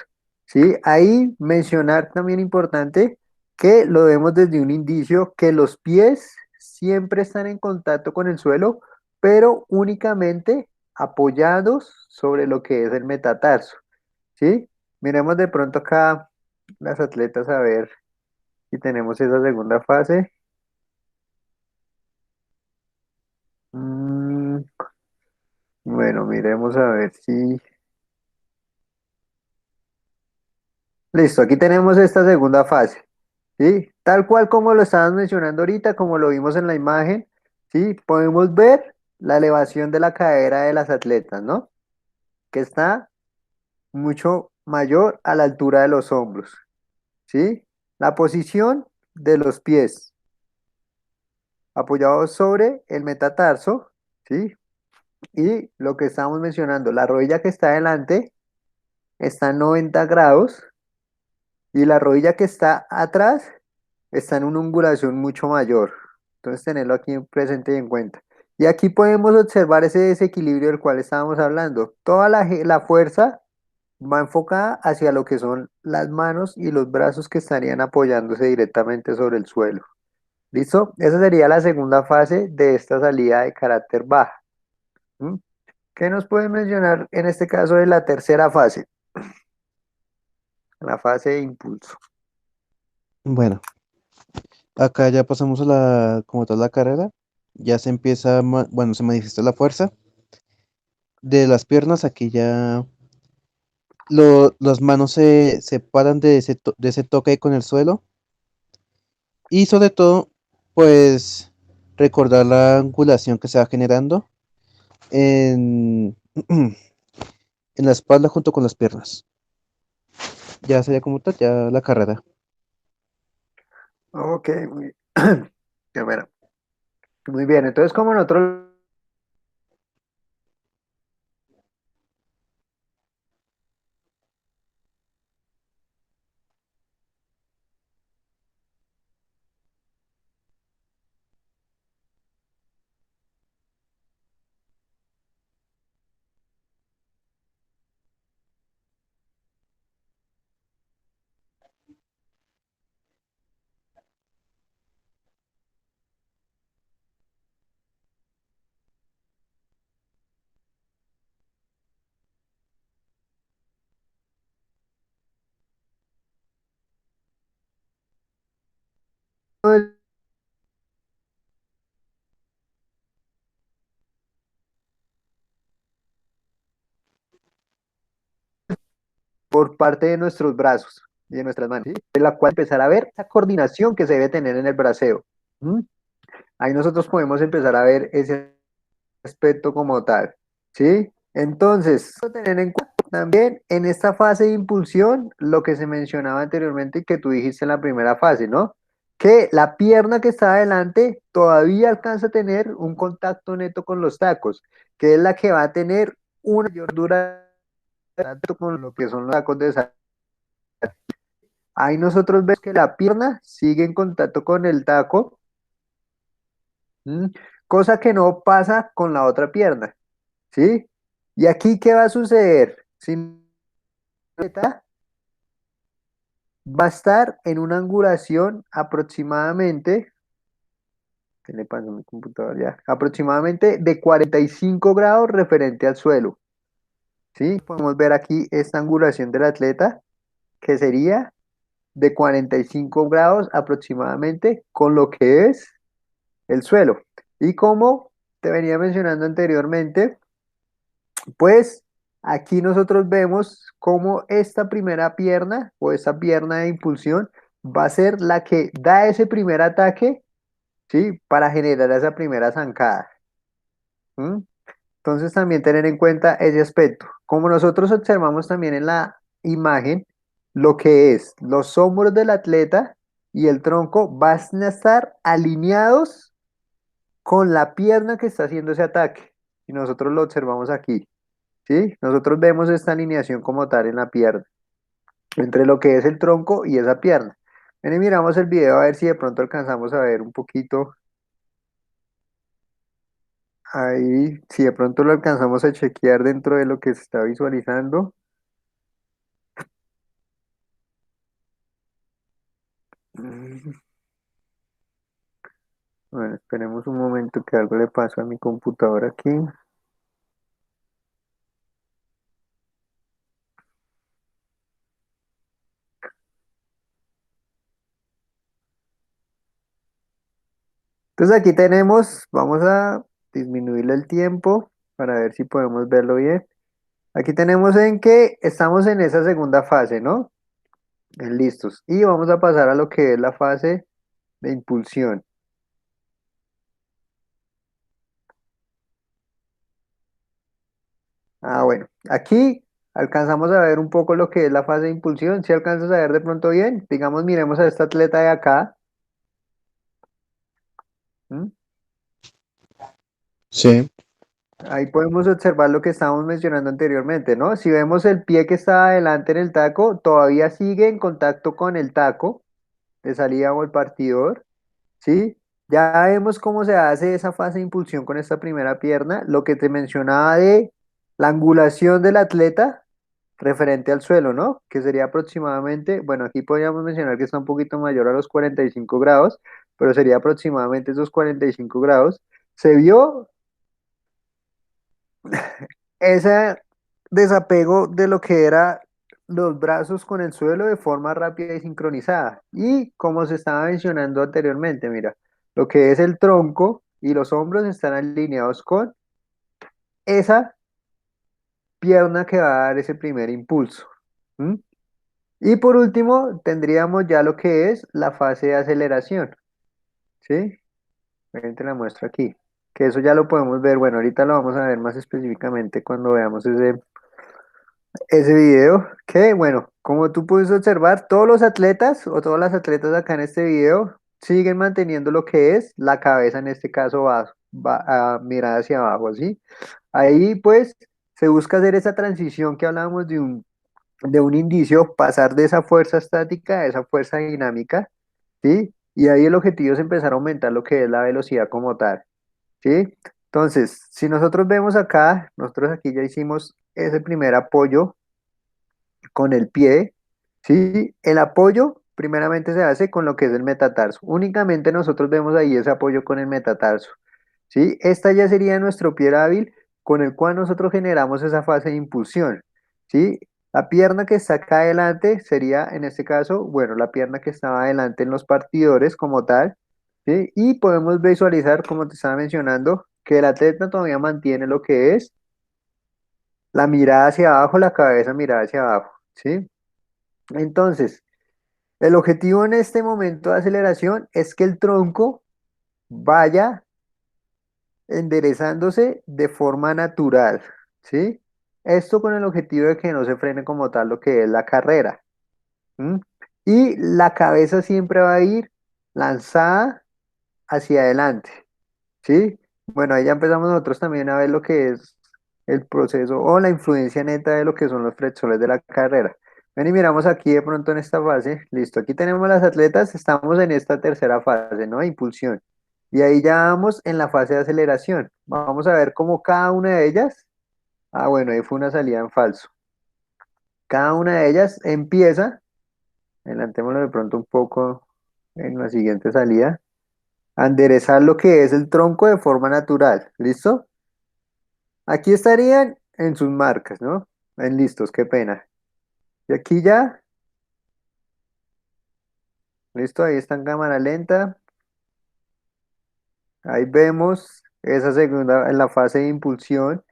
¿Sí? Ahí mencionar también importante que lo vemos desde un indicio que los pies siempre están en contacto con el suelo, pero únicamente apoyados sobre lo que es el metatarso. ¿Sí? Miremos de pronto acá las atletas a ver si tenemos esa segunda fase. Mm, bueno, miremos a ver si... Listo, aquí tenemos esta segunda fase, ¿sí? Tal cual como lo estabas mencionando ahorita, como lo vimos en la imagen, ¿sí? Podemos ver la elevación de la cadera de las atletas, ¿no? Que está mucho mayor a la altura de los hombros, ¿sí? La posición de los pies apoyados sobre el metatarso, ¿sí? Y lo que estamos mencionando, la rodilla que está adelante está en 90 grados y la rodilla que está atrás está en una angulación mucho mayor. Entonces, tenerlo aquí presente y en cuenta. Y aquí podemos observar ese desequilibrio del cual estábamos hablando. Toda la fuerza va enfocada hacia lo que son las manos y los brazos que estarían apoyándose directamente sobre el suelo. ¿Listo? Esa sería la segunda fase de esta salida de carácter baja. ¿Mm? ¿Qué nos pueden mencionar en este caso de la tercera fase? La fase de impulso. Bueno, acá ya pasamos a como tal la carrera. Ya se empieza, bueno, se manifiesta la fuerza de las piernas. Aquí ya las manos se separan de de ese toque con el suelo. Y sobre todo, pues recordar la angulación que se va generando en, en la espalda junto con las piernas. Ya sería como tal, ya la carrera. Ok, muy, qué bueno. Muy bien. Entonces, como nosotros por parte de nuestros brazos y de nuestras manos, ¿sí? De la cual empezar a ver la coordinación que se debe tener en el braceo. ¿Mm? Ahí nosotros podemos empezar a ver ese aspecto como tal, ¿sí? Entonces, tener en cuenta también en esta fase de impulsión lo que se mencionaba anteriormente y que tú dijiste en la primera fase, ¿no? Que la pierna que está adelante todavía alcanza a tener un contacto neto con los tacos, que es la que va a tener una mayor duración con lo que son los tacos de salida. Ahí nosotros vemos que la pierna sigue en contacto con el taco, ¿m? Cosa que no pasa con la otra pierna, ¿sí? ¿Y aquí qué va a suceder? Si va a estar en una angulación aproximadamente, ¿qué le pasa a mi computador ya? Aproximadamente de 45 grados referente al suelo, ¿sí? Podemos ver aquí esta angulación del atleta, que sería de 45 grados aproximadamente con lo que es el suelo. Y como te venía mencionando anteriormente, pues aquí nosotros vemos cómo esta primera pierna o esta pierna de impulsión va a ser la que da ese primer ataque, ¿sí? Para generar esa primera zancada. ¿M? Entonces también tener en cuenta ese aspecto. Como nosotros observamos también en la imagen, lo que es los hombros del atleta y el tronco van a estar alineados con la pierna que está haciendo ese ataque. Y nosotros lo observamos aquí, ¿sí? Nosotros vemos esta alineación como tal en la pierna, entre lo que es el tronco y esa pierna. Ven y miramos el video a ver si de pronto alcanzamos a ver un poquito ahí, si de pronto lo alcanzamos a chequear dentro de lo que se está visualizando. Mm, Bueno, esperemos un momento que algo le pasó a mi computadora aquí. Entonces aquí tenemos, vamos a disminuirle el tiempo para ver si podemos verlo bien. Aquí tenemos en que estamos en esa segunda fase, ¿no? Listos. Y vamos a pasar a lo que es la fase de impulsión. Bueno, aquí alcanzamos a ver un poco lo que es la fase de impulsión. Si alcanzas a ver de pronto bien, digamos, miremos a esta atleta de acá. ¿M? Sí, Ahí podemos observar lo que estábamos mencionando anteriormente, ¿no? Si vemos el pie que está adelante en el taco, todavía sigue en contacto con el taco de salida o el partidor, ¿sí? Ya vemos cómo se hace esa fase de impulsión con esta primera pierna. Lo que te mencionaba de la angulación del atleta referente al suelo, ¿no? Que sería aproximadamente, bueno, aquí podríamos mencionar que está un poquito mayor a los 45 grados, pero sería aproximadamente esos 45 grados. Se vio ese desapego de lo que era los brazos con el suelo de forma rápida y sincronizada. Y como se estaba mencionando anteriormente, mira, lo que es el tronco y los hombros están alineados con esa pierna que va a dar ese primer impulso. ¿M? Y por último, tendríamos ya lo que es la fase de aceleración, ¿sí? Ven, te la muestro aquí, que eso ya lo podemos ver, bueno, ahorita lo vamos a ver más específicamente cuando veamos ese video, que bueno, como tú puedes observar, todos los atletas o todas las atletas acá en este video siguen manteniendo lo que es la cabeza, en este caso va a mirar hacia abajo, ¿sí? Ahí pues se busca hacer esa transición que hablábamos de un indicio, pasar de esa fuerza estática a esa fuerza dinámica, ¿sí? Y ahí el objetivo es empezar a aumentar lo que es la velocidad como tal, ¿sí? Entonces, si nosotros vemos acá, nosotros aquí ya hicimos ese primer apoyo con el pie, ¿sí? El apoyo primeramente se hace con lo que es el metatarso. Únicamente nosotros vemos ahí ese apoyo con el metatarso, ¿sí? Esta ya sería nuestro pie hábil con el cual nosotros generamos esa fase de impulsión, ¿sí? La pierna que está acá adelante sería, en este caso, bueno, la pierna que estaba adelante en los partidores como tal, ¿sí? Y podemos visualizar, como te estaba mencionando, que el atleta todavía mantiene lo que es la mirada hacia abajo, la cabeza mirada hacia abajo, ¿sí? Entonces, el objetivo en este momento de aceleración es que el tronco vaya enderezándose de forma natural, ¿sí? Esto con el objetivo de que no se frene como tal lo que es la carrera. ¿M? Y la cabeza siempre va a ir lanzada hacia adelante, ¿sí? Bueno, ahí ya empezamos nosotros también a ver lo que es el proceso o la influencia neta de lo que son los flexores de la carrera. Ven y miramos aquí de pronto en esta fase. Listo, aquí tenemos las atletas, estamos en esta tercera fase, ¿no? Impulsión. Y ahí ya vamos en la fase de aceleración. Vamos a ver cómo cada una de ellas, bueno, ahí fue una salida en falso. Cada una de ellas empieza, adelantémoslo de pronto un poco en la siguiente salida, a enderezar lo que es el tronco de forma natural. ¿Listo? Aquí estarían en sus marcas, ¿no? En listos, qué pena. Y aquí ya, listo, ahí está en cámara lenta. Ahí vemos esa segunda, en la fase de impulsión.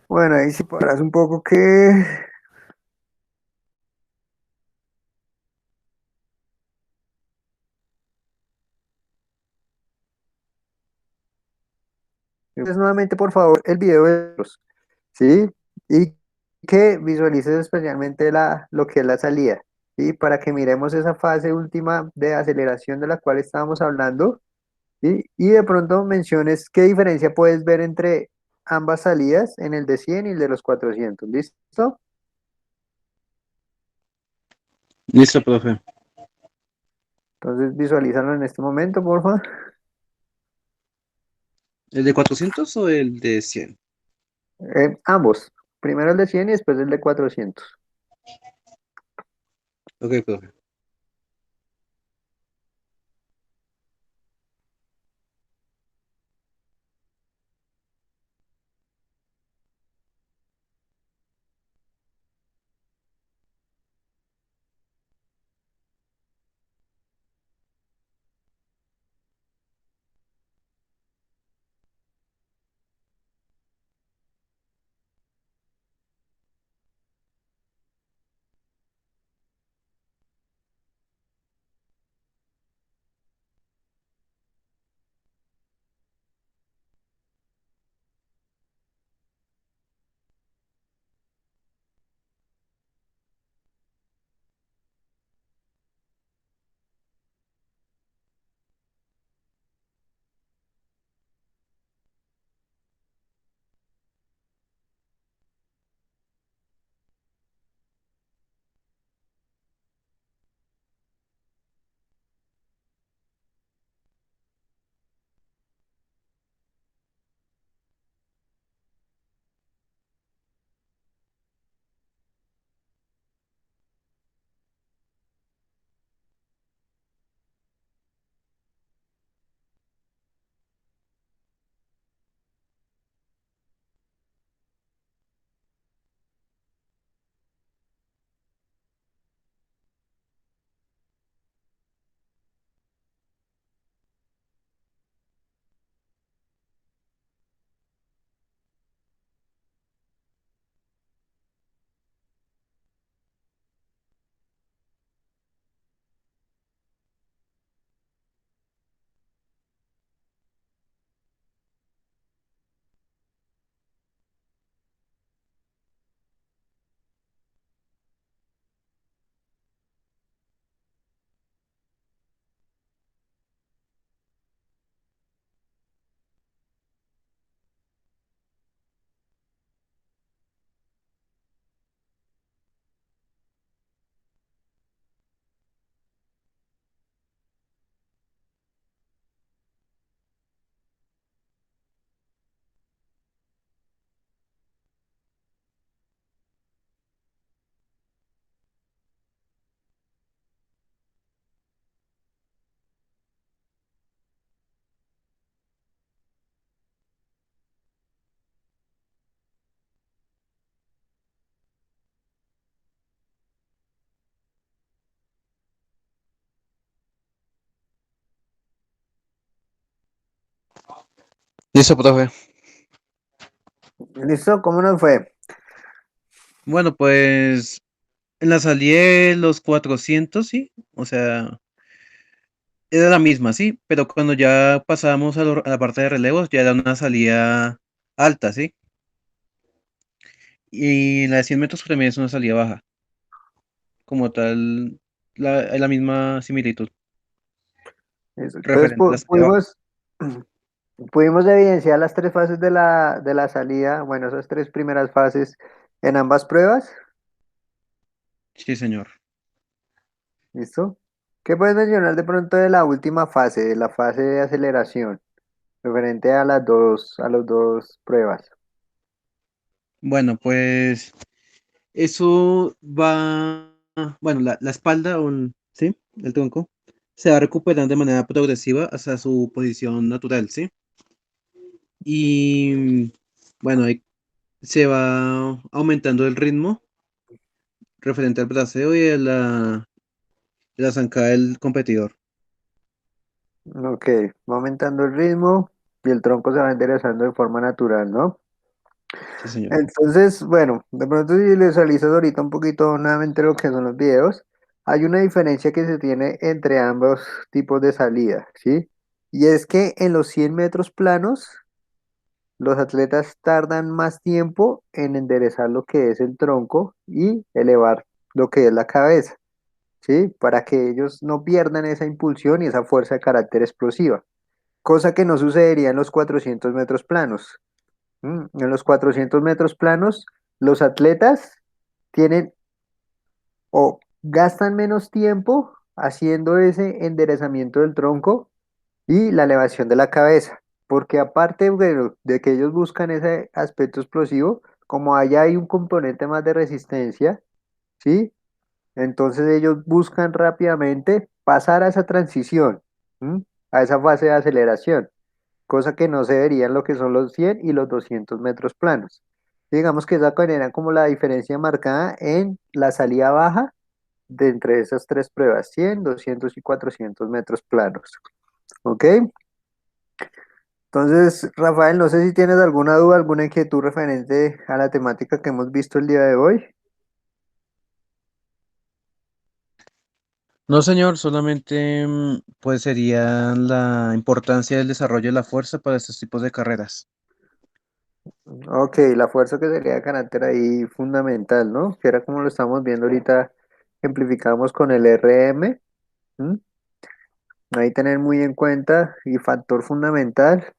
Bueno, ahí si paras un poco que entonces nuevamente por favor el video de los, ¿sí? Y que visualices especialmente lo que es la salida, ¿sí? Para que miremos esa fase última de aceleración de la cual estábamos hablando, ¿sí? Y de pronto menciones qué diferencia puedes ver entre ambas salidas en el de 100 y el de los 400. ¿Listo? Listo, profe. Entonces visualízalo en este momento, por favor. ¿El de 400 o el de 100? Ambos. Primero el de 100 y después el de 400. Ok, profe. Listo, profe. ¿Listo? ¿Cómo nos fue? Bueno, pues en la salida de los 400, sí, o sea, era la misma, sí, pero cuando ya pasábamos a la parte de relevos, ya era una salida alta, sí, y la de 100 metros también es una salida baja, como tal, la misma similitud Listo. Entonces referente a la salida baja. pudimos evidenciar las tres fases de la salida, bueno, esas tres primeras fases en ambas pruebas. Sí, señor. ¿Listo? ¿Qué puedes mencionar de pronto de la última fase, de la fase de aceleración, referente a a las dos pruebas? Bueno, pues eso va, bueno, la espalda, sí, el tronco, se va recuperando de manera progresiva hasta su posición natural, sí. Y bueno, ahí se va aumentando el ritmo referente al braceo y a la zancada del competidor. Ok, va aumentando el ritmo y el tronco se va enderezando de forma natural, ¿no? Sí, señor. Entonces, bueno, de pronto si visualizas ahorita un poquito nuevamente lo que son los videos, hay una diferencia que se tiene entre ambos tipos de salida, ¿sí? Y es que en los 100 metros planos, los atletas tardan más tiempo en enderezar lo que es el tronco y elevar lo que es la cabeza, ¿sí? Para que ellos no pierdan esa impulsión y esa fuerza de carácter explosiva, cosa que no sucedería en los 400 metros planos. En los 400 metros planos, los atletas tienen o gastan menos tiempo haciendo ese enderezamiento del tronco y la elevación de la cabeza, porque aparte, bueno, de que ellos buscan ese aspecto explosivo, como allá hay un componente más de resistencia, ¿sí? Entonces ellos buscan rápidamente pasar a esa transición, ¿m? A esa fase de aceleración, cosa que no se vería en lo que son los 100 y los 200 metros planos. Digamos que esa era como la diferencia marcada en la salida baja de entre esas tres pruebas, 100, 200 y 400 metros planos. ¿Ok? Entonces, Rafael, no sé si tienes alguna duda, alguna inquietud referente a la temática que hemos visto el día de hoy. No, señor, solamente pues sería la importancia del desarrollo de la fuerza para estos tipos de carreras. Ok, la fuerza que sería de carácter ahí fundamental, ¿no? Que era como lo estamos viendo ahorita, ejemplificamos con el RM. ¿M? Ahí tener muy en cuenta y factor fundamental,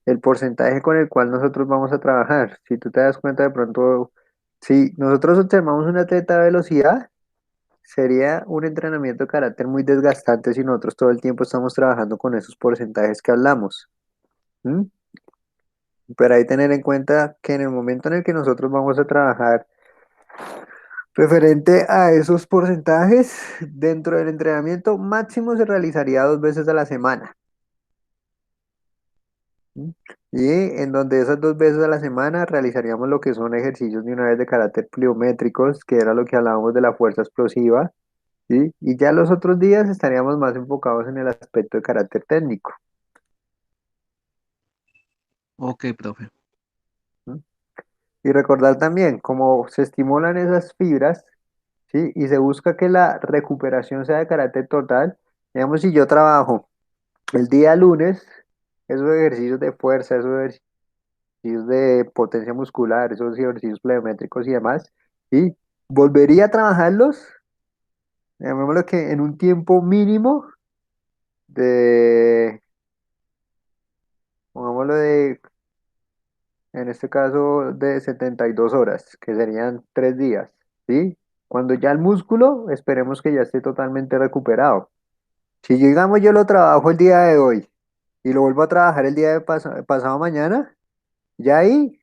el porcentaje con el cual nosotros vamos a trabajar. Si tú te das cuenta de pronto, si nosotros observamos un atleta de velocidad, sería un entrenamiento de carácter muy desgastante si nosotros todo el tiempo estamos trabajando con esos porcentajes que hablamos. ¿M? Pero hay que tener en cuenta que en el momento en el que nosotros vamos a trabajar referente a esos porcentajes, dentro del entrenamiento máximo se realizaría 2 veces a la semana. ¿M? Y en donde esas 2 veces a la semana realizaríamos lo que son ejercicios de una vez de carácter pliométricos, que era lo que hablábamos de la fuerza explosiva, ¿sí? Y ya los otros días estaríamos más enfocados en el aspecto de carácter técnico. Ok, profe. ¿M? Y recordar también cómo se estimulan esas fibras, ¿sí? Y se busca que la recuperación sea de carácter total. Digamos, si yo trabajo el día lunes, esos ejercicios de fuerza, esos ejercicios de potencia muscular, esos ejercicios pliométricos y demás, y volvería a trabajarlos, llamémoslo que en un tiempo mínimo de, pongámoslo de, en este caso, de 72 horas, que serían 3 días, ¿sí? Cuando ya el músculo, esperemos que ya esté totalmente recuperado. Si digamos yo lo trabajo el día de hoy y lo vuelvo a trabajar el día de pasado mañana, ya ahí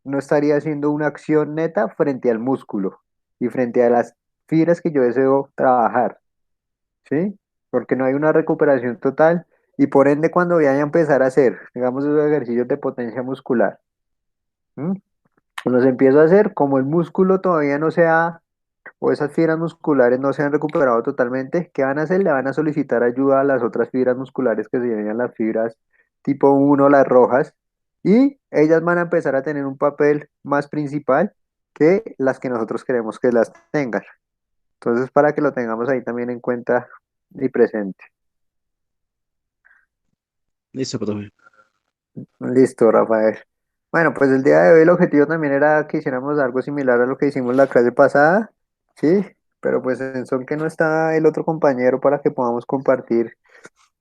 no estaría haciendo una acción neta frente al músculo y frente a las fibras que yo deseo trabajar, ¿sí? Porque no hay una recuperación total y por ende cuando vaya a empezar a hacer, digamos, esos ejercicios de potencia muscular, ¿m? Los empiezo a hacer, como el músculo todavía no se ha, o esas fibras musculares no se han recuperado totalmente, ¿qué van a hacer? Le van a solicitar ayuda a las otras fibras musculares que serían las fibras tipo 1, las rojas, y ellas van a empezar a tener un papel más principal que las que nosotros queremos que las tengan. Entonces, para que lo tengamos ahí también en cuenta y presente. Listo, profe. Listo, Rafael. Bueno, pues el día de hoy el objetivo también era que hiciéramos algo similar a lo que hicimos la clase pasada, ¿sí? Pero pues en son que no está el otro compañero para que podamos compartir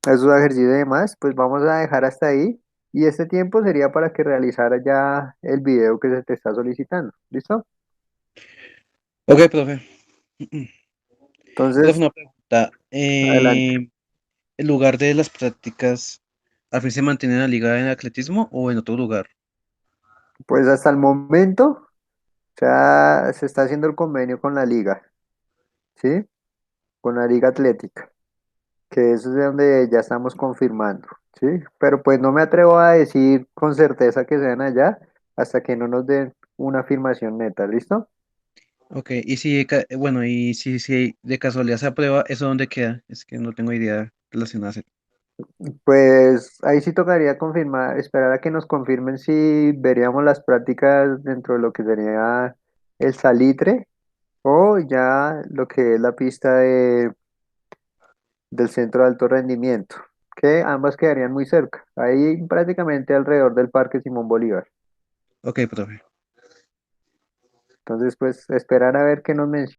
esos ejercicios y demás, pues vamos a dejar hasta ahí. Y este tiempo sería para que realizara ya el video que se te está solicitando. ¿Listo? Ok, profe. Profe, Entonces, una pregunta. adelante. ¿El lugar de las prácticas al fin se mantiene en la liga en atletismo o en otro lugar? Pues hasta el momento, o sea, se está haciendo el convenio con la liga, ¿sí? Con la liga atlética, que eso es de donde ya estamos confirmando, ¿sí? Pero pues no me atrevo a decir con certeza que sean allá hasta que no nos den una afirmación neta, ¿listo? Ok, y si, bueno, y si de casualidad se aprueba, ¿eso dónde queda? Es que no tengo idea relacionada. Pues ahí sí tocaría confirmar, esperar a que nos confirmen si veríamos las prácticas dentro de lo que sería el salitre o ya lo que es la pista del centro de alto rendimiento, que ambas quedarían muy cerca, ahí prácticamente alrededor del Parque Simón Bolívar. Ok, profe. Entonces, pues esperar a ver qué nos mencionan.